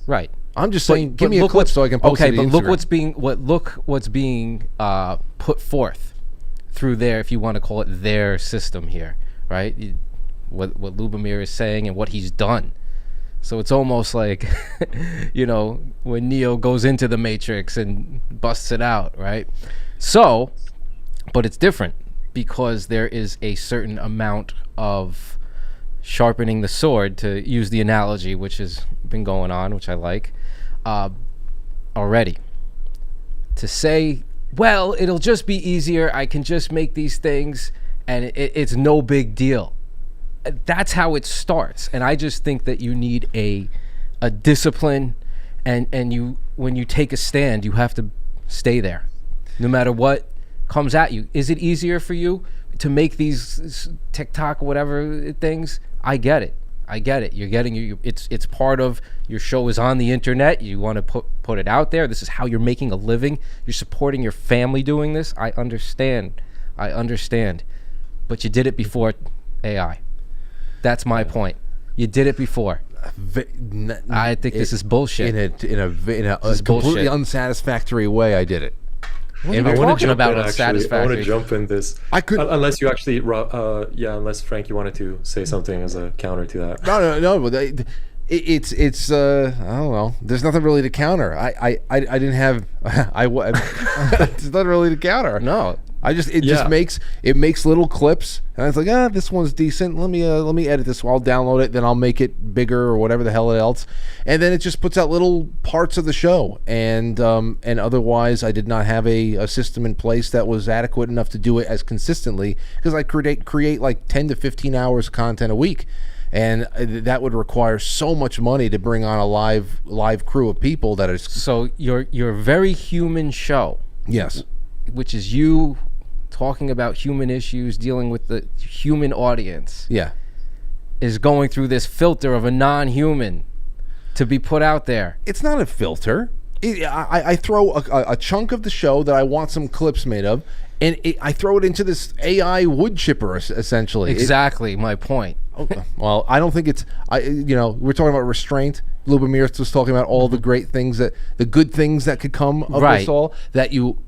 Right. I'm just saying, give me a clip so I can post it to Instagram. Look what's being put forth through their, if you want to call it their system here, right? What Lubomir is saying and what he's done. So it's almost like, when Neo goes into the Matrix and busts it out, right? So, but it's different because there is a certain amount of sharpening the sword, to use the analogy, which has been going on, which I like, already. To say, well, it'll just be easier. I can just make these things and it's no big deal. That's how it starts. And I just think that you need a discipline, and you, when you take a stand, you have to stay there no matter what comes at you. Is it easier for you to make these TikTok whatever things? I get it. You're getting it's part of your show is on the internet. You want to put it out there. This is how you're making a living. You're supporting your family doing this. I understand. But you did it before AI. That's my point. You did it before. I think this is bullshit. In a completely unsatisfactory way, I did it. What are you talking about unsatisfactory? I want to jump in this. I could, unless you actually, unless Frank, you wanted to say something as a counter to that. No. But it's I don't know. There's nothing really to counter. I didn't have. There's nothing really to counter. No. Just makes little clips, and it's like, this one's decent. Let me edit this. I'll download it, then I'll make it bigger or whatever the hell else, and then it just puts out little parts of the show. And otherwise, I did not have a system in place that was adequate enough to do it as consistently, because I create like 10 to 15 hours of content a week, and that would require so much money to bring on a live crew of people that is. So your very human show. Yes. Which is you talking about human issues, dealing with the human audience, is going through this filter of a non-human to be put out there. It's not a filter. I throw a chunk of the show that I want some clips made of, and I throw it into this AI wood chipper, essentially. Exactly my point. Well, I don't think it's. We're talking about restraint. Lubomir was talking about all the great things the good things that could come of this all. That you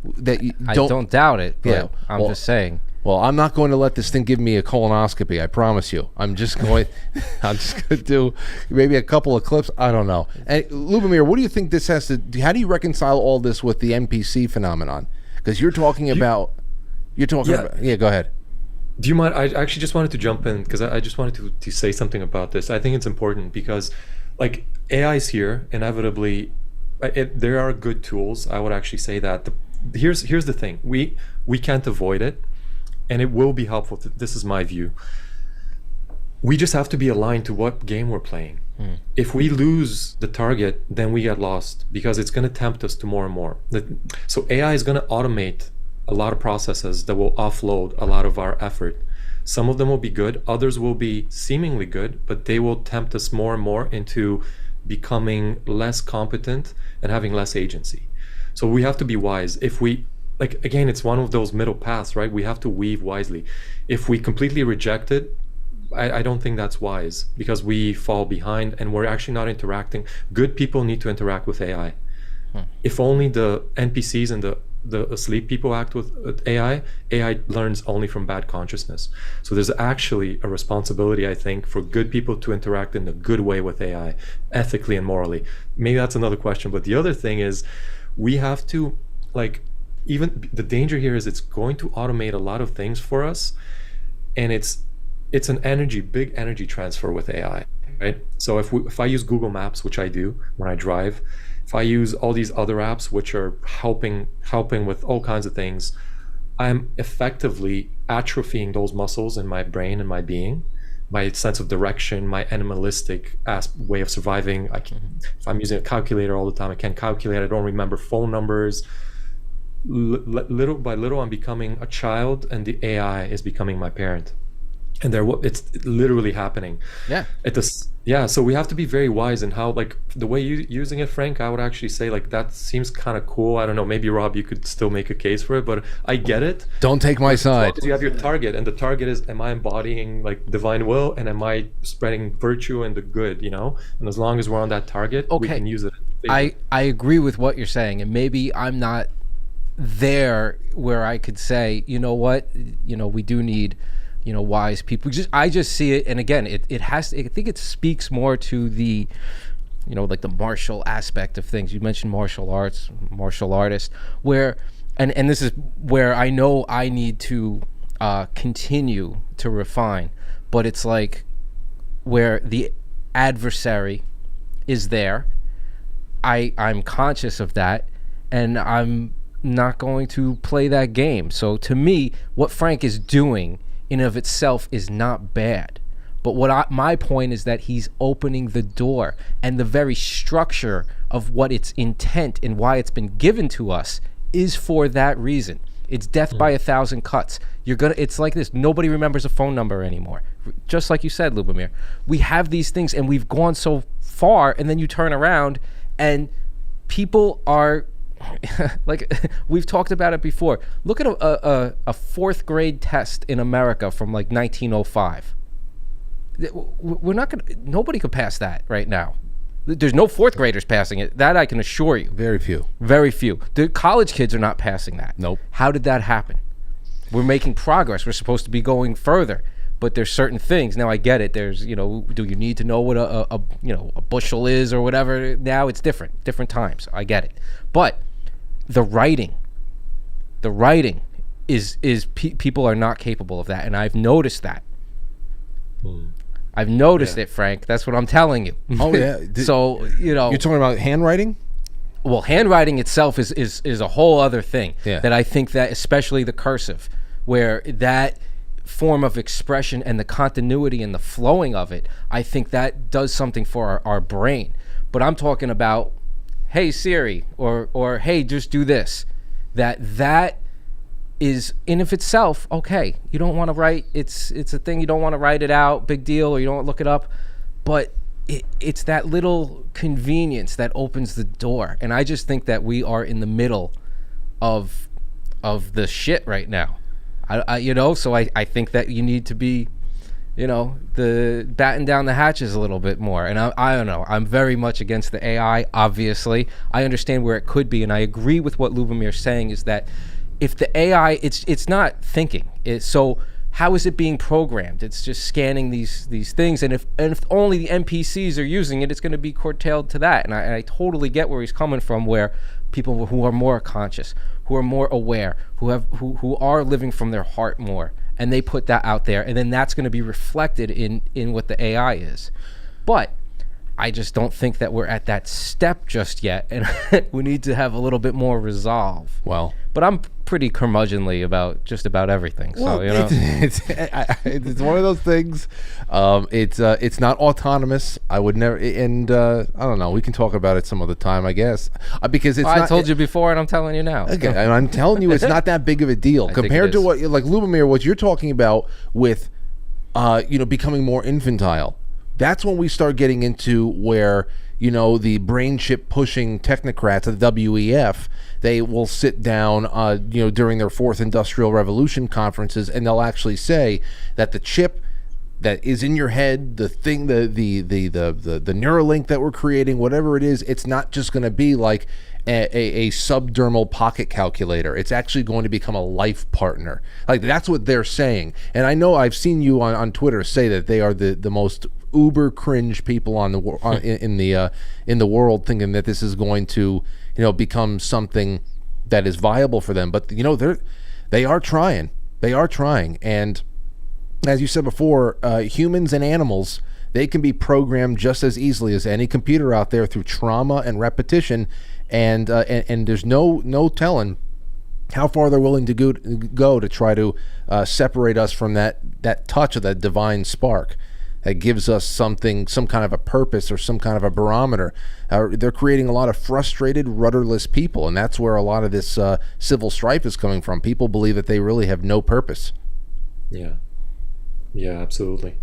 I don't doubt it. But I'm just saying. Well, I'm not going to let this thing give me a colonoscopy. I promise you. I'm just going to do maybe a couple of clips. I don't know. And Lubomir, what do you think this has to? How do you reconcile all this with the NPC phenomenon? Because you're talking about. Go ahead. Do you mind? I actually just wanted to jump in because I just wanted to say something about this. I think it's important because, like, AI is here inevitably. There are good tools. I would actually say that. Here's the thing. We can't avoid it, and it will be helpful. This is my view. We just have to be aligned to what game we're playing. If we lose the target, then we get lost because it's going to tempt us to more and more. So AI is going to automate a lot of processes that will offload a lot of our effort. Some of them will be good, others will be seemingly good, but they will tempt us more and more into becoming less competent and having less agency. So we have to be wise. If we, like, again, it's one of those middle paths, right? We have to weave wisely. If we completely reject it, I don't think that's wise because we fall behind and we're actually not interacting. Good people need to interact with AI. If only the NPCs and the asleep people act with AI learns only from bad consciousness. So there's actually a responsibility, I think, for good people to interact in a good way with AI, ethically and morally. Maybe that's another question. But the other thing is we have to, like, even the danger here is it's going to automate a lot of things for us. And it's an big energy transfer with AI, right? So if I use Google Maps, which I do when I drive, if I use all these other apps which are helping with all kinds of things, I'm effectively atrophying those muscles in my brain and my being, my sense of direction, my animalistic way of surviving. If I'm using a calculator all the time, I can't calculate. I don't remember phone numbers. Little by little, I'm becoming a child, and the AI is becoming my parent. And it's literally happening. Yeah. So we have to be very wise in how, like, the way you using it, Frank. I would actually say, like, that seems kind of cool. I don't know. Maybe Rob, you could still make a case for it, but I get it. Don't take my side. Because you have your target, and the target is: am I embodying, like, divine will, and am I spreading virtue and the good? And as long as we're on that target, we can use it. I agree with what you're saying, and maybe I'm not there where I could say, you know what, we do need wise people. I just see it, and again, it has. I think it speaks more to the, like the martial aspect of things. You mentioned martial artists, where, and this is where I know I need to continue to refine. But it's like where the adversary is there. I'm conscious of that, and I'm not going to play that game. So to me, what Frank is doing in of itself is not bad, but my point is that he's opening the door, and the very structure of what its intent and why it's been given to us is for that reason. It's death by 1,000 cuts. It's like this. Nobody remembers a phone number anymore. Just like you said, Lubomir, we have these things and we've gone so far, and then you turn around and people are like, we've talked about it before. Look at a fourth grade test in America from like 1905. Nobody could pass that right now. There's no fourth graders passing it. That I can assure you. Very few. The college kids are not passing that. Nope. How did that happen? We're making progress. We're supposed to be going further. But there's certain things. Now I get it. There's, do you need to know what a bushel is or whatever? Now it's different times. I get it. But the writing is people are not capable of that, and I've noticed that. I've noticed it, Frank. That's what I'm telling you. Oh yeah. So you're talking about handwriting. Well, handwriting itself is a whole other thing. Yeah. That I think that, especially the cursive, where that form of expression and the continuity and the flowing of it, I think that does something for our brain. But I'm talking about, hey Siri, or hey, just do this. That is in of itself okay. You don't want to write. It's a thing. You don't want to write it out. Big deal. Or you don't look it up. But it's that little convenience that opens the door. And I just think that we are in the middle of the shit right now. So I think that you need to be, the batten down the hatches a little bit more. And I don't know. I'm very much against the AI, obviously. I understand where it could be, and I agree with what Lubomir's saying, is that if the AI, it's not thinking. So how is it being programmed? It's just scanning these things, and if only the NPCs are using it, it's going to be curtailed to that. And I totally get where he's coming from, where people who are more conscious, who are more aware, who are living from their heart more, and they put that out there, and then that's going to be reflected in what the AI is. But I just don't think that we're at that step just yet, and we need to have a little bit more resolve. Well, but I'm pretty curmudgeonly about just about everything. So well, it's one of those things. It's not autonomous. I would never, and I don't know. We can talk about it some other time, I guess, because it's. I told you before, and I'm telling you now. Okay, and I'm telling you, it's not that big of a deal compared to what, like Lubomir, what you're talking about with, becoming more infantile. That's when we start getting into where, the brain chip pushing technocrats at the WEF, they will sit down, during their fourth industrial revolution conferences, and they'll actually say that the chip that is in your head, the thing, the Neuralink that we're creating, whatever it is, it's not just going to be like a subdermal pocket calculator. It's actually going to become a life partner. Like, that's what they're saying. And I know I've seen you on Twitter say that they are the most uber cringe people on the in the world, thinking that this is going to become something that is viable for them. But they are trying. And as you said before, humans and animals, they can be programmed just as easily as any computer out there through trauma and repetition, and there's no telling how far they're willing to go to try to separate us from that touch of that divine spark that gives us some kind of a purpose or some kind of a barometer. They're creating a lot of frustrated, rudderless people, and that's where a lot of this civil strife is coming from. People believe that they really have no purpose. Yeah, absolutely.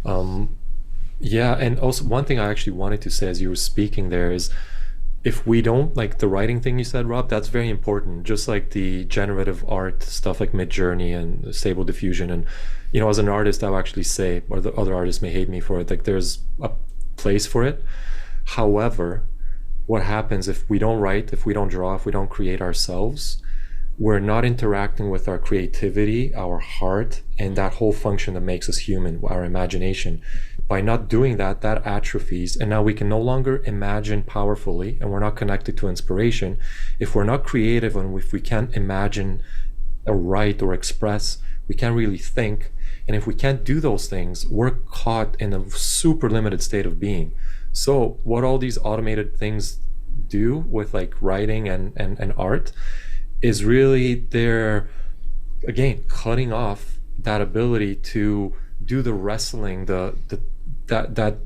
And also one thing I actually wanted to say as you were speaking there is, if we don't, like the writing thing you said, Rob, that's very important. Just like the generative art stuff like Midjourney and Stable Diffusion. And, as an artist, I'll actually say, or the other artists may hate me for it, like there's a place for it. However, what happens if we don't write, if we don't draw, if we don't create ourselves, we're not interacting with our creativity, our heart, and that whole function that makes us human, our imagination. By not doing that, that atrophies, and now we can no longer imagine powerfully, and we're not connected to inspiration. If we're not creative, and if we can't imagine or write or express, we can't really think. And if we can't do those things, we're caught in a super limited state of being. So what all these automated things do with like writing and art is really they're, again, cutting off that ability to do the wrestling, that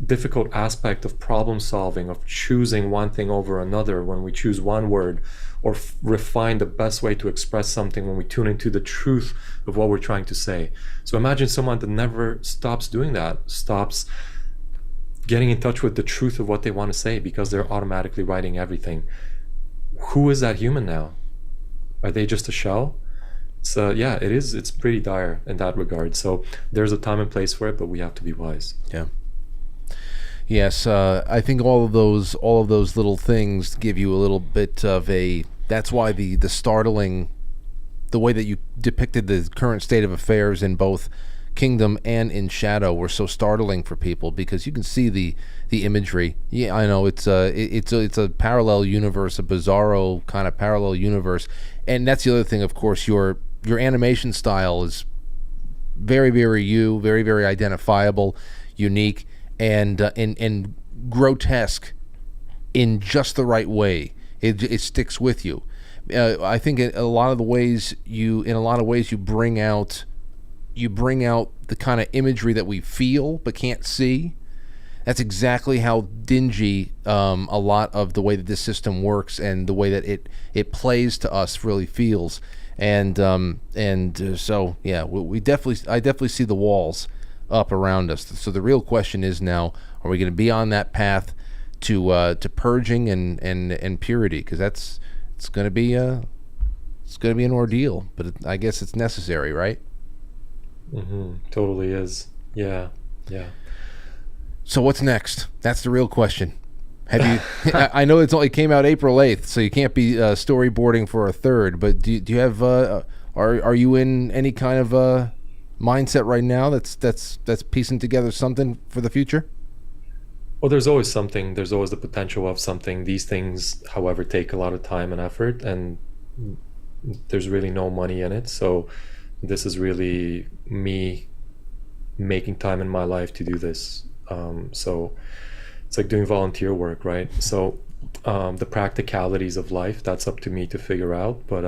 difficult aspect of problem solving, of choosing one thing over another when we choose one word, or refine the best way to express something when we tune into the truth of what we're trying to say. So imagine someone that never stops doing that, stops getting in touch with the truth of what they want to say because they're automatically writing everything. Who is that human now? Are they just a shell? So yeah, it is. It's pretty dire in that regard. So there's a time and place for it, but we have to be wise. Yeah. Yes, I think all of those little things give you a little bit of a. That's why the startling, the way that you depicted the current state of affairs in both Kingdom and in Shadow were so startling for people, because you can see the imagery. Yeah, I know it's a parallel universe, a bizarro kind of parallel universe, and that's the other thing. Of course, your animation style is very, very very, very identifiable, unique, and grotesque in just the right way. It sticks with you. I think in a lot of ways you bring out the kind of imagery that we feel but can't see. That's exactly how dingy a lot of the way that this system works and the way that it plays to us really feels. And so yeah, I definitely see the walls up around us. So the real question is now, are we going to be on that path to purging and purity? Because it's going to be an ordeal, but I guess it's necessary, right? Totally is. Yeah. So what's next? That's the real question. Have you? I know it's only came out April 8th, so you can't be storyboarding for a third. But do you have? Are you in any kind of mindset right now that's piecing together something for the future? Well, there's always something. There's always the potential of something. These things, however, take a lot of time and effort, and there's really no money in it. So this is really me making time in my life to do this. So it's like doing volunteer work, right? So the practicalities of life, that's up to me to figure out. But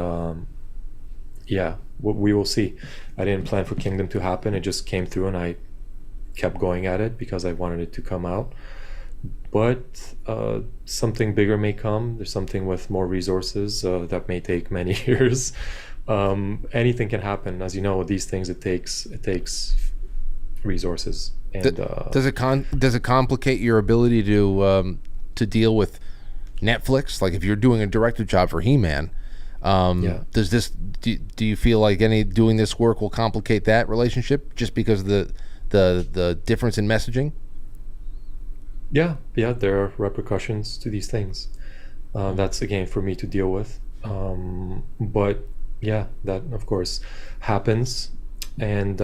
yeah, we will see. I didn't plan for Kingdom to happen. It just came through, and I kept going at it because I wanted it to come out. But something bigger may come. There's something with more resources that may take many years. Anything can happen. As you know, these things, it takes resources. And does it complicate your ability to deal with Netflix? Like if you're doing a director job for He-Man, does this do you feel like doing this work will complicate that relationship just because of the difference in messaging? Yeah, there are repercussions to these things. That's again for me to deal with. But yeah, that of course happens. And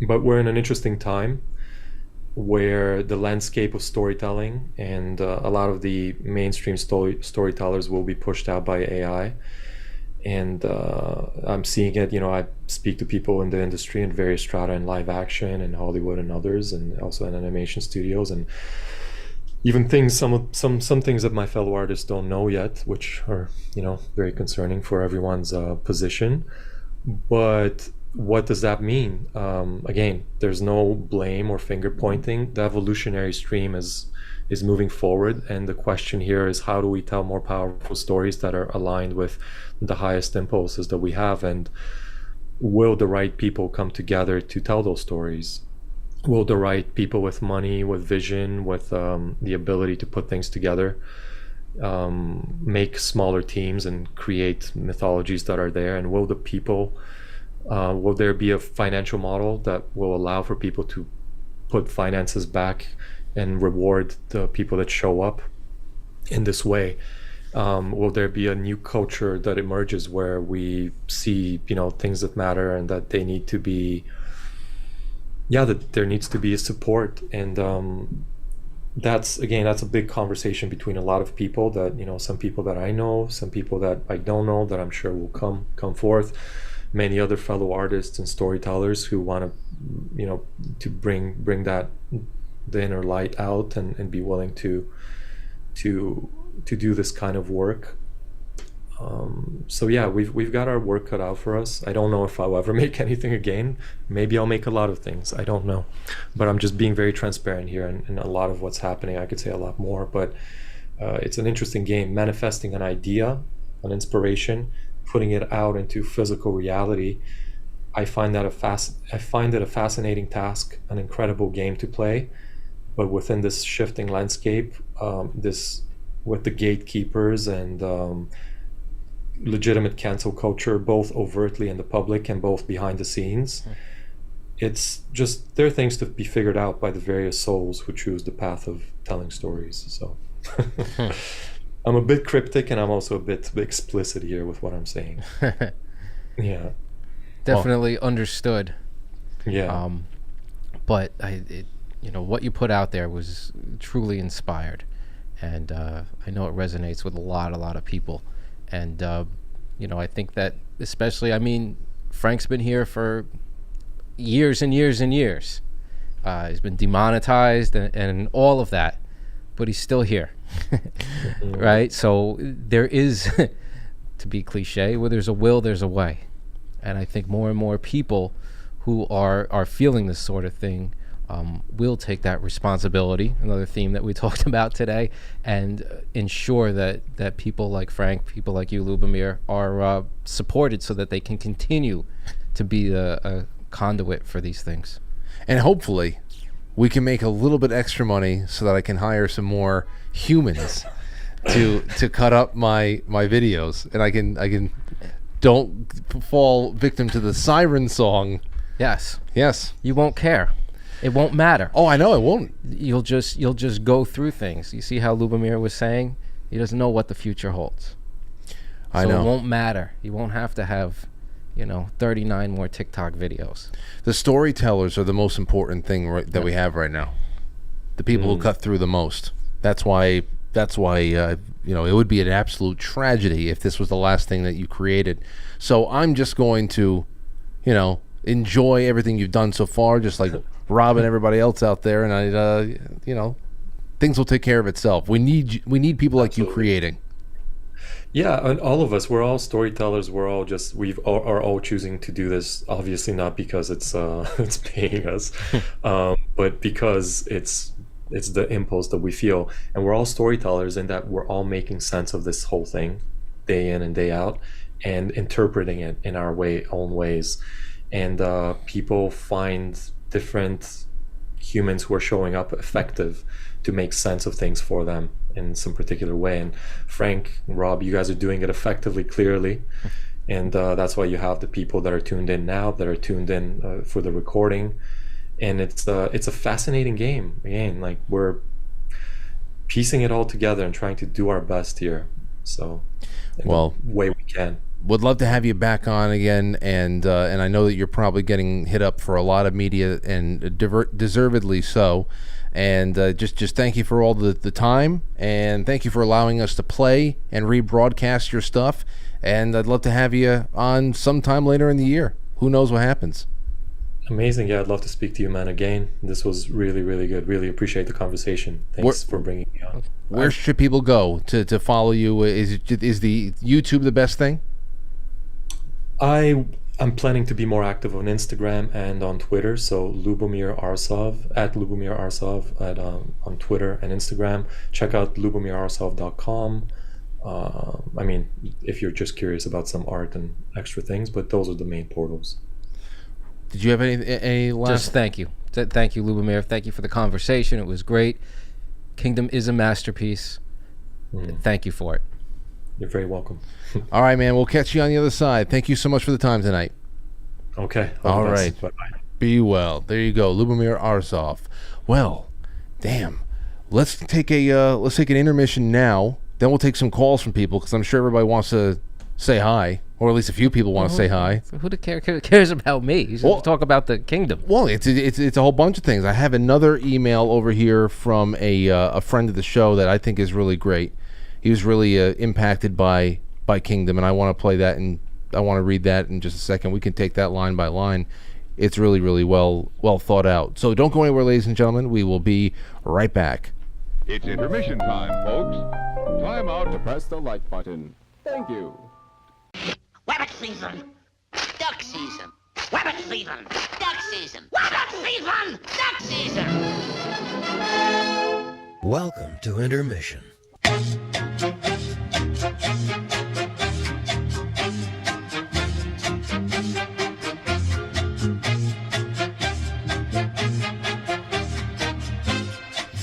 but we're in an interesting time where the landscape of storytelling and a lot of the mainstream storytellers will be pushed out by AI. And I'm seeing it, I speak to people in the industry in various strata in live action and Hollywood and others, and also in animation studios, and even some things that my fellow artists don't know yet, which are, very concerning for everyone's position. But what does that mean? Again, there's no blame or finger pointing. The evolutionary stream is moving forward, and the question here is, how do we tell more powerful stories that are aligned with the highest impulses that we have, and will the right people come together to tell those stories? Will the right people with money, with vision, with the ability to put things together, make smaller teams and create mythologies that are there? And will the people, will there be a financial model that will allow for people to put finances back and reward the people that show up in this way? Will there be a new culture that emerges where we see, things that matter, and that they need to be, that there needs to be a support? And that's a big conversation between a lot of people that, some people that I know, some people that I don't know, that I'm sure will come forth, many other fellow artists and storytellers who want to, to bring that, the inner light out, and be willing to do this kind of work. So yeah, we've got our work cut out for us. I don't know if I'll ever make anything again. Maybe I'll make a lot of things. I don't know. But I'm just being very transparent here, and a lot of what's happening. I could say a lot more, but it's an interesting game. Manifesting an idea, an inspiration, putting it out into physical reality. I find it a fascinating task, an incredible game to play. But within this shifting landscape, with the gatekeepers and legitimate cancel culture, both overtly in the public and both behind the scenes, it's just, there are things to be figured out by the various souls who choose the path of telling stories. So I'm a bit cryptic, and I'm also a bit explicit here with what I'm saying. Yeah. Definitely understood. Yeah. But what you put out there was truly inspired, and I know it resonates with a lot of people. And I think that especially, Frank's been here for years and years and years. He's been demonetized and all of that, but he's still here. Right? So there is, to be cliche, where there's a will, there's a way. And I think more and more people who are feeling this sort of thing will take that responsibility, another theme that we talked about today, and ensure that people like Frank, people like you, Lubomir, are supported so that they can continue to be a conduit for these things. And hopefully we can make a little bit extra money so that I can hire some more humans to cut up my videos, and I can don't fall victim to the siren song. Yes. You won't care. It won't matter. Oh, I know it won't. You'll just go through things. You see how Lubomir was saying? He doesn't know what the future holds. I know. It won't matter. You won't have to have, 39 more TikTok videos. The storytellers are the most important thing that we have right now. The people who cut through the most. That's why it would be an absolute tragedy if this was the last thing that you created. So I'm just going to enjoy everything you've done so far, just like Rob and everybody else out there. And things will take care of itself. We need people like you creating. Yeah, and all of us, we're all storytellers. We're all just are all choosing to do this. Obviously, not because it's it's paying us, but because it's the impulse that we feel, and we're all storytellers in that we're all making sense of this whole thing, day in and day out, and interpreting it in our own ways. And people find different humans who are showing up effective to make sense of things for them in some particular way. And Frank, Rob, you guys are doing it effectively, clearly, and that's why you have the people that are tuned in now, that are tuned in for the recording. And it's a fascinating game. Again, like, we're piecing it all together and trying to do our best here, so in the way we can. Would love to have you back on again, and I know that you're probably getting hit up for a lot of media, and deservedly so. And just thank you for all the time, and thank you for allowing us to play and rebroadcast your stuff. And I'd love to have you on sometime later in the year. Who knows what happens? Amazing. Yeah, I'd love to speak to you, man, again. This was really, really good. Really appreciate the conversation. Thanks for bringing me on. Where should people go to follow you? Is the YouTube the best thing? I'm planning to be more active on Instagram and on Twitter. So Lubomir Arsov, at Lubomir Arsov on Twitter and Instagram. Check out LubomirArsov.com. I mean, if you're just curious about some art and extra things, but those are the main portals. Did you have any last? Just thank you. Thank you, Lubomir. Thank you for the conversation. It was great. Kingdom is a masterpiece. Thank you for it. You're very welcome. All right, man. We'll catch you on the other side. Thank you so much for the time tonight. Okay. All right. Bye-bye. Be well. There you go, Lubomir Arsov. Well, damn. Let's take an intermission now. Then we'll take some calls from people, because I'm sure everybody wants to say hi, or at least a few people want to say hi. Who cares about me? You should talk about the kingdom. Well, it's a whole bunch of things. I have another email over here from a friend of the show that I think is really great. He was really impacted by Kingdom, and I want to play that, and I want to read that in just a second. We can take that line by line. It's really, really well thought out. So don't go anywhere, ladies and gentlemen. We will be right back. It's intermission time, folks. Time out to press the like button. Thank you. Rabbit season! Duck season! Rabbit season! Duck season! Rabbit season! Duck season! Welcome to intermission.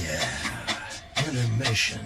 Yeah, intermission.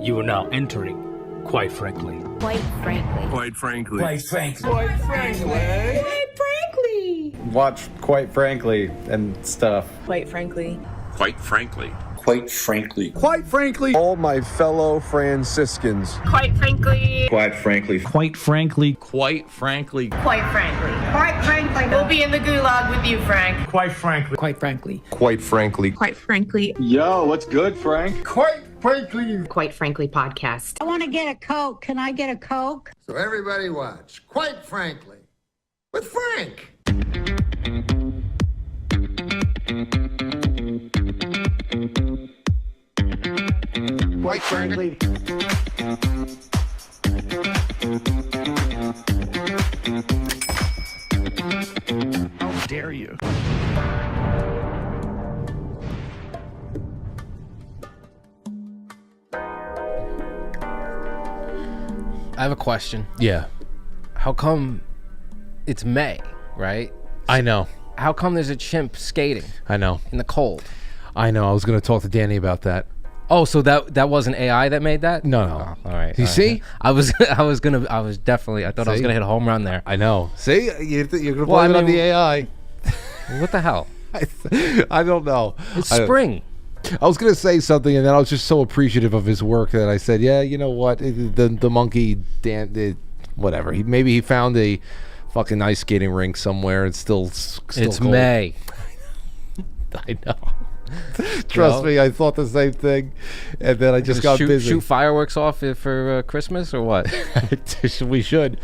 You are now entering, quite frankly. Quite frankly. Quite frankly. Quite frankly. Quite frankly. Quite frankly. Watch Quite Frankly and stuff. Quite frankly. Quite frankly. Quite frankly. Quite frankly. All my fellow Franciscans. Quite frankly. Quite frankly. Quite frankly. Quite frankly. Quite frankly. Quite frankly. We'll be in the gulag with you, Frank. Quite frankly. Quite frankly. Quite frankly. Quite frankly. Yo, what's good, Frank? Quite frankly. Quite frankly podcast. I want to get a Coke. Can I get a Coke? So everybody watch, Quite Frankly, with Frank. Quite frankly. How dare you? I have a question. Yeah. How come it's May, right? I know. How come there's a chimp skating I know. in the cold? I know. I was going to talk to Danny about that. Oh, so that wasn't AI that made that? No. Oh, all right. You all right. see? I was definitely. I thought I was See? gonna hit a home run there. I know. See? You're going to Well, blame it I on the mean- AI. What the hell? I don't know. It's spring. I was gonna say something, and then I was just so appreciative of his work that I said, "Yeah, you know what? The monkey, whatever. Maybe he found a fucking ice skating rink somewhere. It's still It's cold. May. I know. Trust me, I thought the same thing, and then I just got busy. Shoot fireworks off for Christmas or what? We should.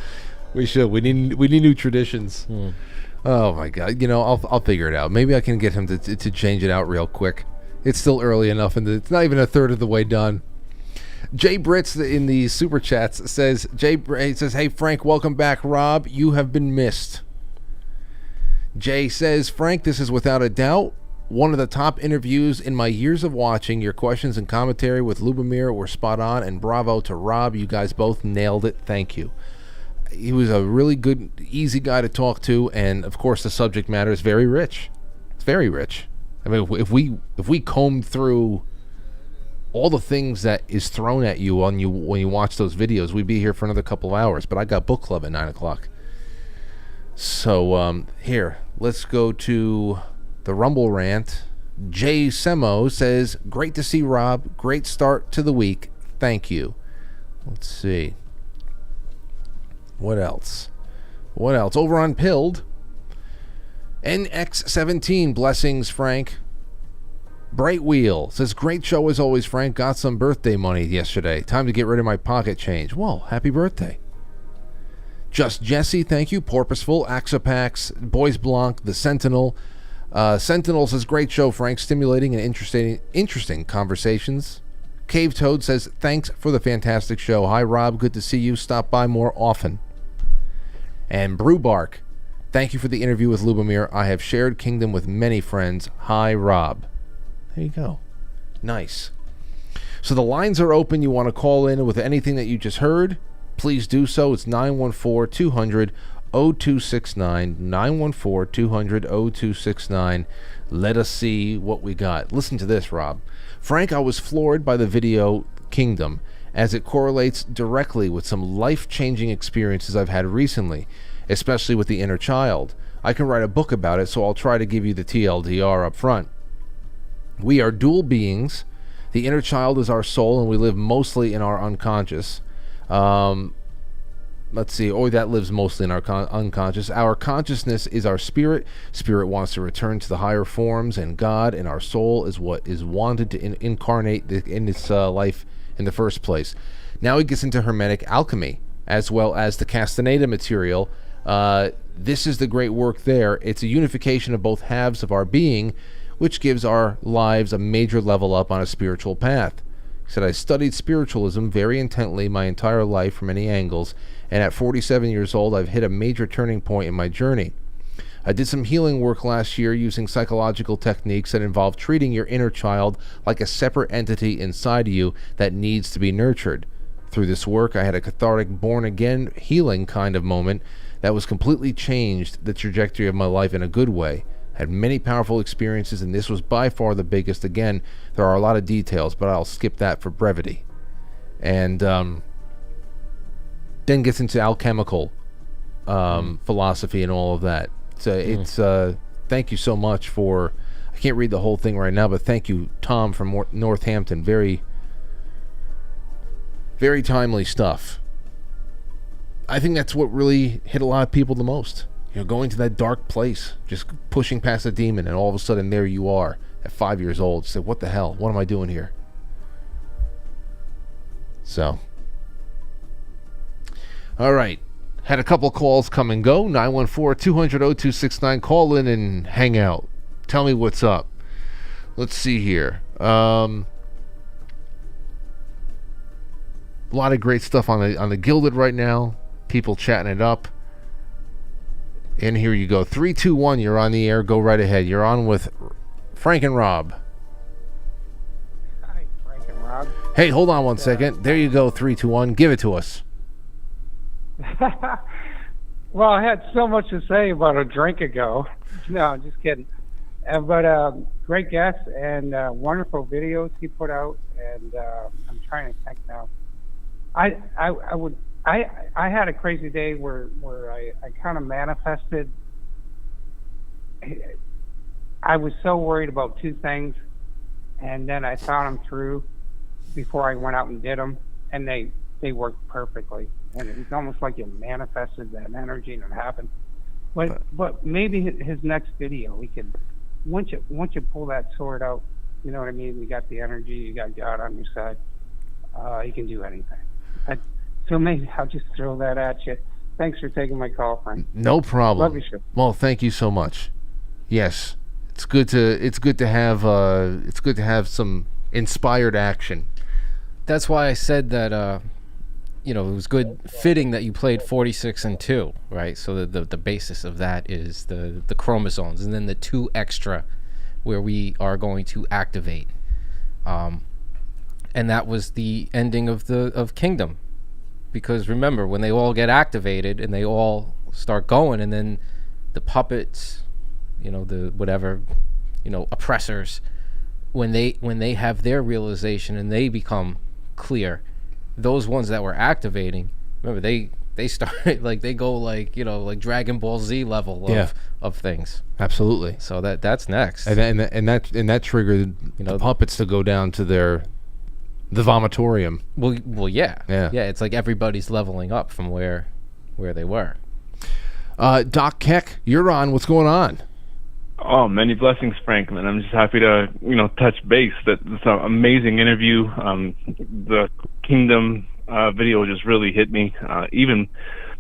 We need new traditions. Oh my God! You know, I'll figure it out. Maybe I can get him to change it out real quick. It's still early enough, and it's not even a third of the way done. Jay Britz in the super chats says, "Hey Frank, welcome back, Rob. You have been missed." Jay says, "Frank, this is without a doubt one of the top interviews in my years of watching. Your questions and commentary with Lubomir were spot on, and bravo to Rob. You guys both nailed it. Thank you." He was a really good, easy guy to talk to, and of course the subject matter is very rich. It's very rich. I mean, if we comb through all the things that is thrown at you when you watch those videos, we'd be here for another couple of hours. But I got book club at 9 o'clock. So here, let's go to the Rumble rant. Jay Semo says, "Great to see Rob. Great start to the week. Thank you." Let's see. What else? Over on Pilled, NX17, blessings, Frank. Bright Wheel says, "Great show as always, Frank. Got some birthday money yesterday. Time to get rid of my pocket change." Well, happy birthday. Just Jesse, thank you. Porpoiseful, Axopax, Boys Blanc, The Sentinel. Sentinel says, "Great show, Frank. Stimulating and interesting conversations." Cave Toad says, "Thanks for the fantastic show. Hi, Rob. Good to see you. Stop by more often." And Brew Bark, "Thank you for the interview with Lubomir. I have shared kingdom with many friends. Hi, Rob." There you go. Nice. So the lines are open. You want to call in with anything that you just heard, please do so. It's 914-200-0269. 914-200-0269. Let us see what we got. Listen to this, Rob. "Frank, I was floored by the video Kingdom, as it correlates directly with some life-changing experiences I've had recently, especially with the inner child. I can write a book about it, so I'll try to give you the TLDR up front. We are dual beings. The inner child is our soul, and we live mostly in our unconscious. Let's see. Oh, that lives mostly in our unconscious. Our consciousness is our spirit. Spirit wants to return to the higher forms, and God and our soul is what is wanted to incarnate in its life in the first place." Now he gets into Hermetic alchemy, as well as the Castaneda material. This is the great work there. It's a unification of both halves of our being, which gives our lives a major level up on a spiritual path. He said, "I studied spiritualism very intently my entire life from many angles, and at 47 years old, I've hit a major turning point in my journey. I did some healing work last year using psychological techniques that involve treating your inner child like a separate entity inside of you that needs to be nurtured. Through this work, I had a cathartic born-again healing kind of moment that was completely changed the trajectory of my life in a good way. Had many powerful experiences, and this was by far the biggest. Again, there are a lot of details, but I'll skip that for brevity." And then gets into alchemical philosophy and all of that. So it's thank you so much for, I can't read the whole thing right now, but thank you, Tom from Northampton. Very, very timely stuff. I think that's what really hit a lot of people the most. You know, going to that dark place, just pushing past a demon, and all of a sudden there you are at 5 years old. You say, "What the hell? What am I doing here?" So, all right. Had a couple calls come and go. 914-200-0269. Call in and hang out. Tell me what's up. Let's see here. A lot of great stuff on the Gilded right now. People chatting it up. And here you go. 321, you're on the air. Go right ahead. You're on with Frank and Rob. Hi, Frank and Rob. Hey, hold on one second. There you go, 321. Give it to us. Well, I had so much to say about a drink ago. No, I'm just kidding. But great guests and wonderful videos he put out. And I'm trying to think now. I had a crazy day where I kind of manifested I was so worried about two things, and then I thought them through before I went out and did them, and they worked perfectly. And it was almost like you manifested that energy and it happened. But maybe his next video, we could, once you pull that sword out, you know what I mean? You got the energy, you got God on your side. You can do anything. So maybe I'll just throw that at you. Thanks for taking my call, Frank. No problem. Love your show. Well, thank you so much. Yes, it's good to have some inspired action. That's why I said that. It was good, fitting that you played 46 and 2, right? So the basis of that is the chromosomes, and then the 2 extra, where we are going to activate. And that was the ending of Kingdom, because remember, when they all get activated and they all start going, and then the puppets, the whatever, oppressors, when they have their realization and they become clear, those ones that were activating, remember they started like they go like Dragon Ball Z level of things. Absolutely. So that's next. And that triggered the puppets to go down to the vomitorium. Well, yeah. It's like everybody's leveling up from where they were. Doc Keck, you're on. What's going on? Oh, many blessings, Frank. And I'm just happy to, touch base. That's an amazing interview. The Kingdom video just really hit me. Even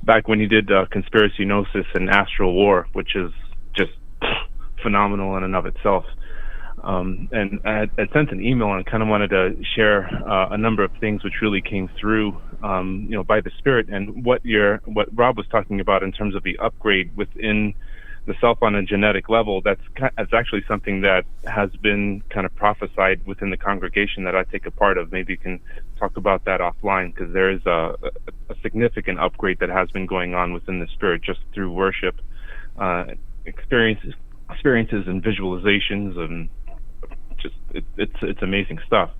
back when you did Conspiracy Gnosis and Astral War, which is just phenomenal in and of itself. And I had sent an email and kind of wanted to share a number of things which really came through, by the Spirit, and what Rob was talking about in terms of the upgrade within the self on a genetic level. That's actually something that has been kind of prophesied within the congregation that I take a part of. Maybe you can talk about that offline, because there is a significant upgrade that has been going on within the Spirit just through worship, experiences and visualizations, and just it's amazing stuff.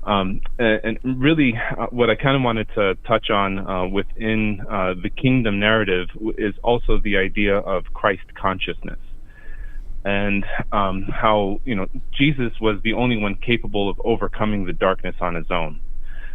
And really, what I kind of wanted to touch on within the Kingdom narrative is also the idea of Christ consciousness, and how Jesus was the only one capable of overcoming the darkness on his own.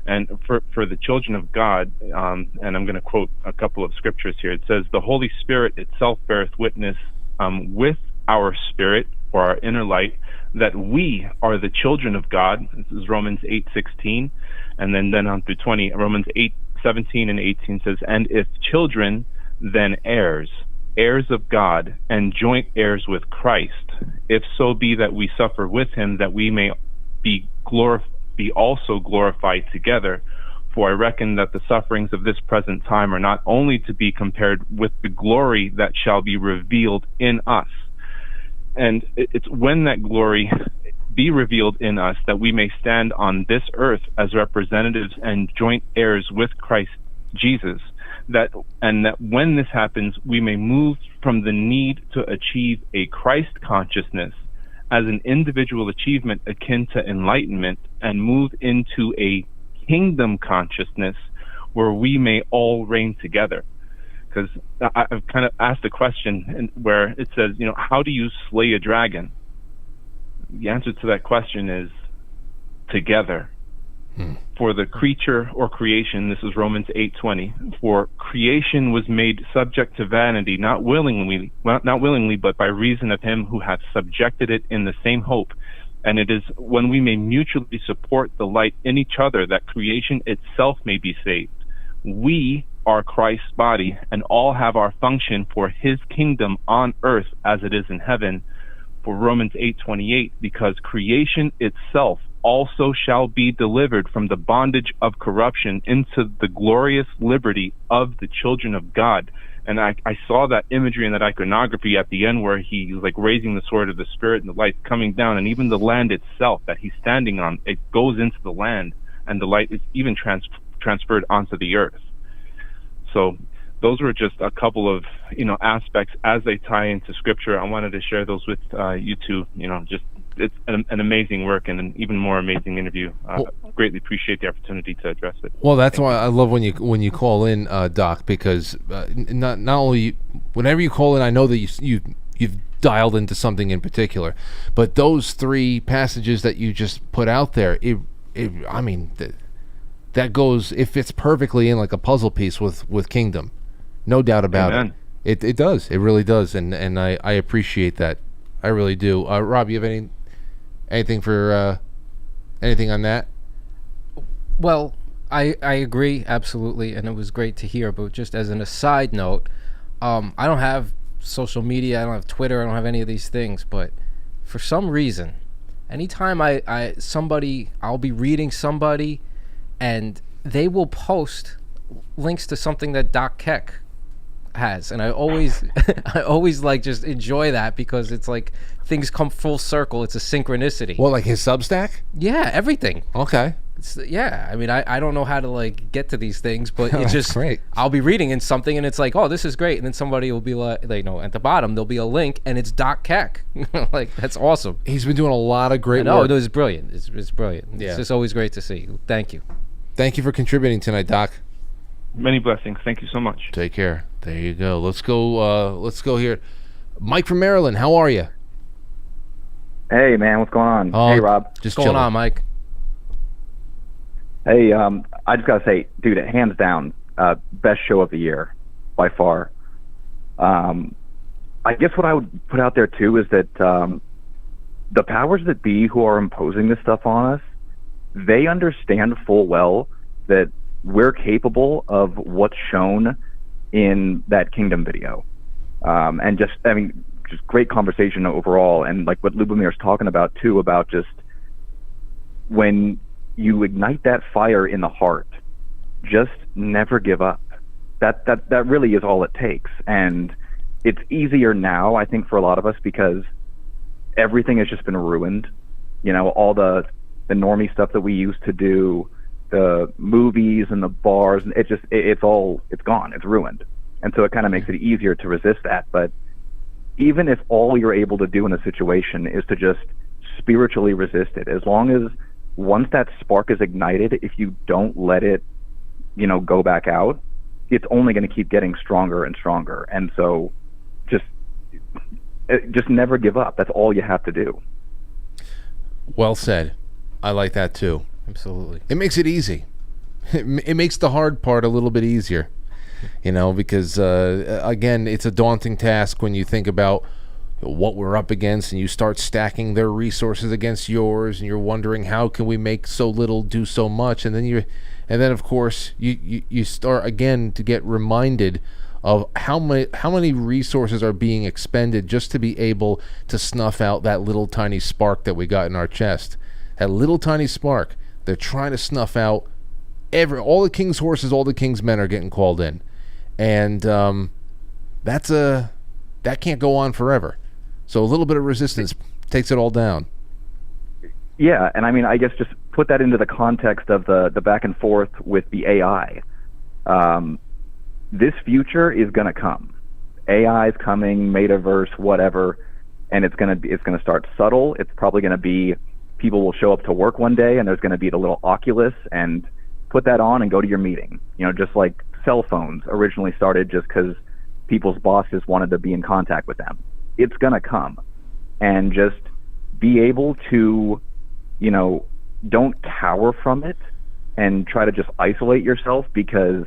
And for the children of God, and I'm going to quote a couple of scriptures here. It says, "The Holy Spirit itself beareth witness with our spirit," or our inner light, "that we are the children of God." This is Romans 8:16, and then on through 20. Romans 8:17 and 18 says, "And if children, then heirs, heirs of God, and joint heirs with Christ, if so be that we suffer with him, that we may be also glorified together. For I reckon that the sufferings of this present time are not only to be compared with the glory that shall be revealed in us." And it's when that glory be revealed in us that we may stand on this earth as representatives and joint heirs with Christ Jesus. That when this happens, we may move from the need to achieve a Christ consciousness as an individual achievement akin to enlightenment, and move into a kingdom consciousness where we may all reign together. Because I've kind of asked a question where it says, how do you slay a dragon? The answer to that question is together. For the creature or creation, this is Romans 8:20. For creation was made subject to vanity, not willingly, but by reason of him who hath subjected it in the same hope. And it is when we may mutually support the light in each other that creation itself may be saved. We are Christ's body, and all have our function for his kingdom on earth as it is in heaven. For Romans 8:28, because creation itself also shall be delivered from the bondage of corruption into the glorious liberty of the children of God. And I saw that imagery and that iconography at the end where he's like raising the sword of the Spirit and the light coming down, and even the land itself that he's standing on, it goes into the land, and the light is even transferred onto the earth. So those were just a couple of aspects as they tie into Scripture. I wanted to share those with you two. Just it's an amazing work and an even more amazing interview. Greatly appreciate the opportunity to address it. Well, that's why I love when you call in, Doc, because not only whenever you call in, I know that you you've dialed into something in particular. But those 3 passages that you just put out there, I mean, that goes, it fits perfectly in like a puzzle piece with Kingdom, no doubt about Amen. it. It does, it really does, and I appreciate that, I really do. Rob, you have anything for anything on that? Well, I agree absolutely, and it was great to hear. But just as an aside note, I don't have social media, I don't have Twitter, I don't have any of these things. But for some reason, anytime I'll be reading somebody, and they will post links to something that Doc Keck has, and I always like just enjoy that, because it's like things come full circle. It's a synchronicity. Well, like his Substack? Yeah, everything. Okay. Yeah, I mean, I don't know how to like get to these things, but it's just great. I'll be reading in something and it's like, oh, this is great, and then somebody will be like, at the bottom there'll be a link and it's Doc Keck. Like, that's awesome. He's been doing a lot of great work. work. No, it's brilliant. It's brilliant. Yeah. It's just always great to see. Thank you. Thank you for contributing tonight, Doc. Many blessings. Thank you so much. Take care. There you go. Let's go here. Mike from Maryland, how are you? Hey, man, what's going on? Oh, hey, Rob. What's going on, Mike? Hey, I just gotta say, dude, hands down, best show of the year by far. I guess what I would put out there too is that the powers that be who are imposing this stuff on us, they understand full well that we're capable of what's shown in that Kingdom video. And just great conversation overall, and like what Lubomir's talking about too, about just when you ignite that fire in the heart, just never give up. That really is all it takes. And it's easier now, I think, for a lot of us, because everything has just been ruined. You know, all the normie stuff that we used to do, the movies and the bars, it's gone, it's ruined. And so it kind of makes it easier to resist that. But even if all you're able to do in a situation is to just spiritually resist it, as long as once that spark is ignited, if you don't let it, go back out, it's only going to keep getting stronger and stronger. And so just never give up. That's all you have to do. Well said. I like that too. Absolutely. It makes it easy. It makes the hard part a little bit easier, because again, it's a daunting task when you think about what we're up against and you start stacking their resources against yours, and you're wondering, how can we make so little do so much? And then of course you start again to get reminded of how many resources are being expended just to be able to snuff out that little tiny spark that we got in our chest. That little tiny spark, they're trying to snuff out. All the king's horses, all the king's men are getting called in, and that can't go on forever. So a little bit of resistance takes it all down. Yeah, and I guess just put that into the context of the back and forth with the AI. This future is going to come. AI is coming, metaverse, whatever, and it's going to start subtle. It's probably going to be, people will show up to work one day and there's going to be the little Oculus, and put that on and go to your meeting. Just like cell phones originally started just because people's bosses wanted to be in contact with them. It's going to come. And just be able to, don't cower from it and try to just isolate yourself, because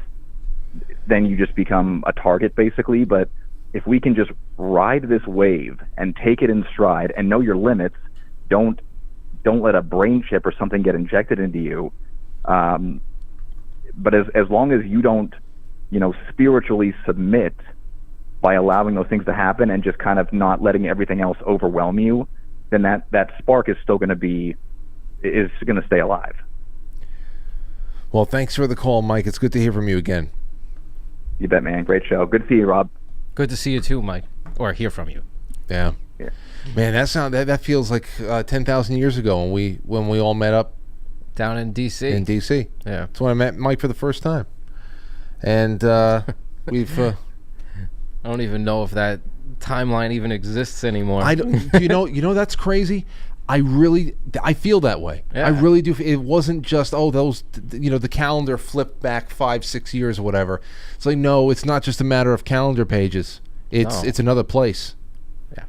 then you just become a target basically. But if we can just ride this wave and take it in stride and know your limits, don't let a brain chip or something get injected into you. But as long as you don't, spiritually submit by allowing those things to happen and just kind of not letting everything else overwhelm you, then that spark is still going to stay alive. Well, thanks for the call, Mike. It's good to hear from you again. You bet, man. Great show. Good to see you, Rob. Good to see you too, Mike, or hear from you. Yeah. Man, that feels like 10,000 years ago when we all met up down in DC. Yeah, that's when I met Mike for the first time, and we've. I don't even know if that timeline even exists anymore. I don't. That's crazy. I feel that way. Yeah. I really do. It wasn't just those the calendar flipped back 5-6 years or whatever. It's like, no, it's not just a matter of calendar pages. It's another place. Yeah.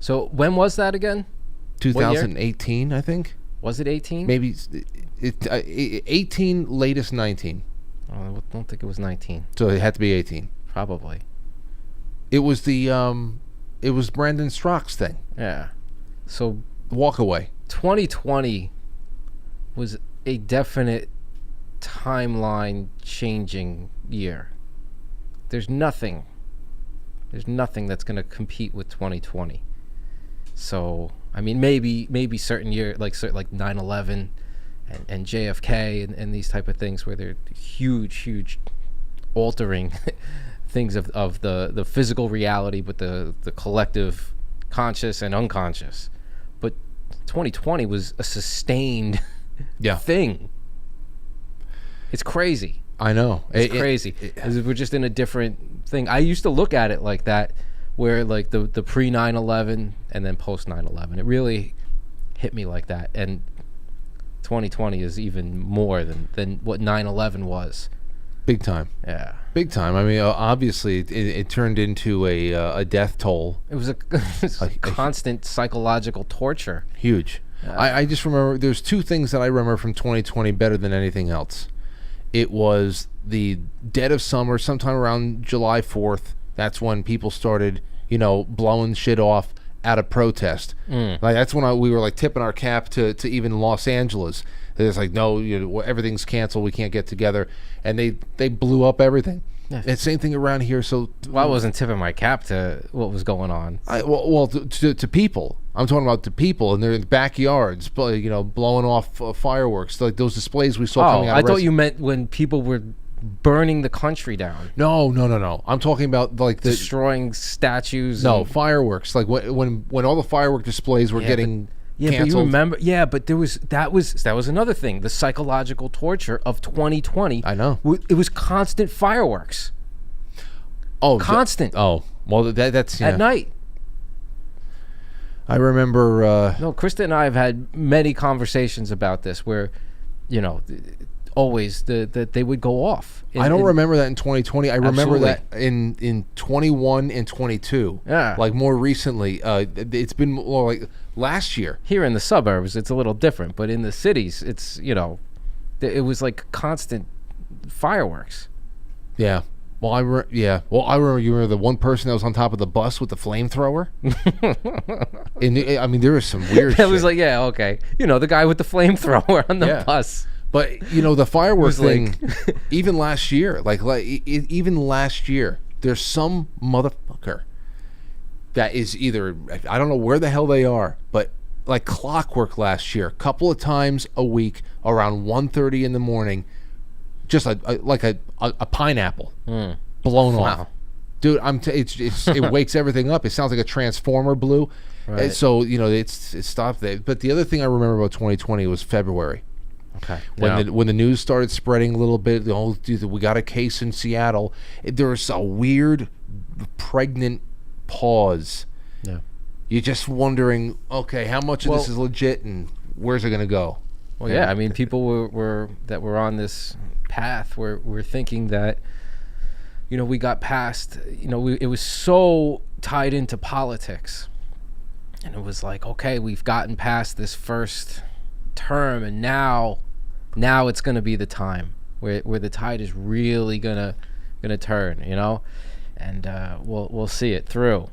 So when was that again? 2018, I think. Was it 18? Maybe 18, latest 19. Oh, I don't think it was 19. So it had to be 18. Probably. It was it was Brandon Strock's thing. Yeah. So walk away. 2020 was a definite timeline changing year. There's nothing that's going to compete with 2020. So, I mean, maybe certain year, like 9/11 and JFK and these type of things where they're huge altering things of the physical reality, but the collective conscious and unconscious. But 2020 was a sustained thing. It's crazy. I know. It's crazy. We're just in a different thing. I used to look at it like that, where like the pre 9/11 and then post 9/11. It really hit me like that. And 2020 is even more than what 9/11 was. Big time. Yeah. Big time. I mean, obviously, it turned into a death toll. It was a constant psychological torture. Huge. I just remember there's two things that I remember from 2020 better than anything else. It was the dead of summer, sometime around July 4th. That's when people started, blowing shit off out of protest. Like that's when we were like tipping our cap to even Los Angeles. It's like, no, everything's canceled. We can't get together, and they blew up everything. Yeah. And same thing around here. So I wasn't tipping my cap to what was going on. To people. I'm talking about the people in their backyards, blowing off fireworks, like those displays we saw coming out. I thought you meant when people were burning the country down. No. I'm talking about like destroying statues. No, fireworks. Like when all the firework displays were getting. But you remember? Yeah, but that was another thing. The psychological torture of 2020. I know. It was constant fireworks. Oh, constant. Well, that's at night. I remember. No, Krista and I have had many conversations about this, where, always that they would go off. I don't remember that in 2020. I remember that in 21 and 22. Yeah, like more recently. It's been more like last year. Here in the suburbs, it's a little different, but in the cities, it's it was like constant fireworks. Yeah. Well, I remember you were the one person that was on top of the bus with the flamethrower. I mean, there was some weird shit. It was like, yeah, okay. The guy with the flamethrower on the bus. But, the fireworks thing, even last year, even last year, there's some motherfucker that is either, I don't know where the hell they are, but like clockwork last year, a couple of times a week around 1:30 in the morning, just like a pineapple blown off. Dude, it wakes everything up. It sounds like a transformer blew. Right. So it's stopped there. But the other thing I remember about 2020 was February. Okay. When the news started spreading a little bit, we got a case in Seattle. There was a weird, pregnant pause. Yeah. You're just wondering, okay, how much of this is legit and where's it going to go? Well, yeah. I mean, people were on this path where we're thinking that, we got past, it was so tied into politics. And it was like, okay, we've gotten past this first term, and now it's going to be the time where the tide is really gonna turn, and we'll see it through.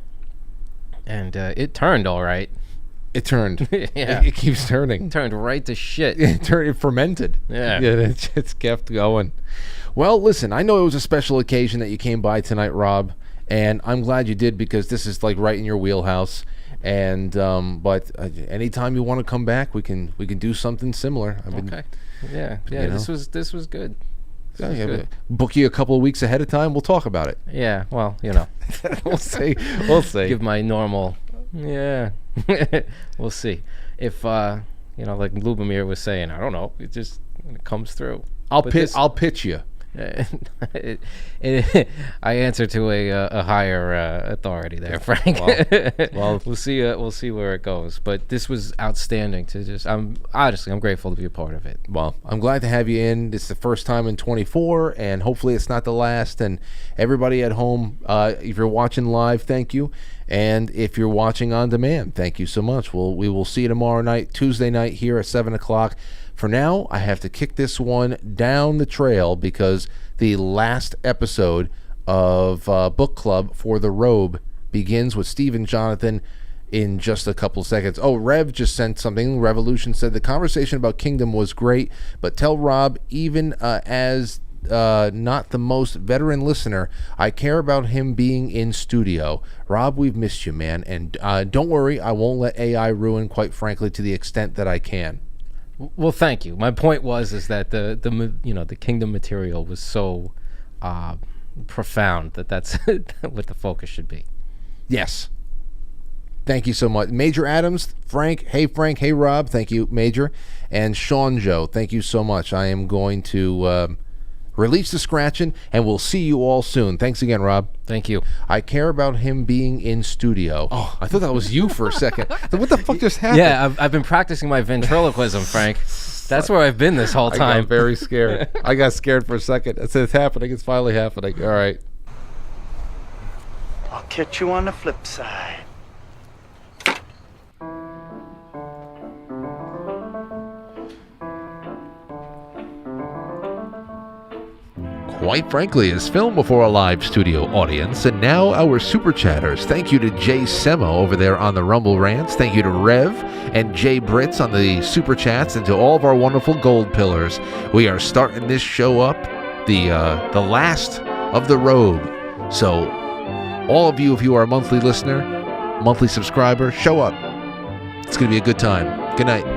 And it turned all right. It turned. Yeah. It keeps turning. It turned right to shit. It fermented. Yeah. It just kept going. Well, listen, I know it was a special occasion that you came by tonight, Rob, and I'm glad you did, because this is like right in your wheelhouse. And but anytime you want to come back, we can do something similar. Okay. Yeah. This was good. Good. Book you a couple of weeks ahead of time. We'll talk about it. Yeah. Well, we'll see. Give my normal. Yeah. We'll see. If like Lubomir was saying, I don't know. It comes through. I'll pitch you. I answer to a higher authority there, Frank. Well, we'll see. We'll see where it goes. But this was outstanding. I'm grateful to be a part of it. Well, I'm glad to have you in. It's the first time in 24, and hopefully it's not the last. And everybody at home, if you're watching live, thank you. And if you're watching on demand, thank you so much. We will see you tomorrow night, Tuesday night here at 7 o'clock. For now, I have to kick this one down the trail because the last episode of Book Club for The Robe begins with Steve and Jonathan in just a couple seconds. Oh, Rev just sent something. Revolution said the conversation about Kingdom was great, but tell Rob, even as not the most veteran listener, I care about him being in studio. Rob, we've missed you, man. And don't worry, I won't let AI ruin, quite frankly, to the extent that I can. Well, thank you. My point was that the Kingdom material was so profound that's what the focus should be. Yes. Thank you so much. Major Adams, Frank, hey Rob, thank you, Major. And Sean Joe, thank you so much. I am going to release the scratching, and we'll see you all soon. Thanks again, Rob. Thank you. I care about him being in studio. Oh, I thought that was you for a second. What the fuck just happened? Yeah, I've been practicing my ventriloquism, Frank. That's where I've been this whole time. I got very scared. I got scared for a second. I said, it's happening. It's finally happening. All right. I'll catch you on the flip side. Quite Frankly is filmed before a live studio audience, and now our super chatters. Thank you to Jay Semo over there on the Rumble Rants. Thank you to Rev and Jay Brits on the super chats, and to all of our wonderful gold pillars. We are starting this show up, the last of the robe. So, all of you, if you are a monthly listener, monthly subscriber, show up. It's going to be a good time. Good night.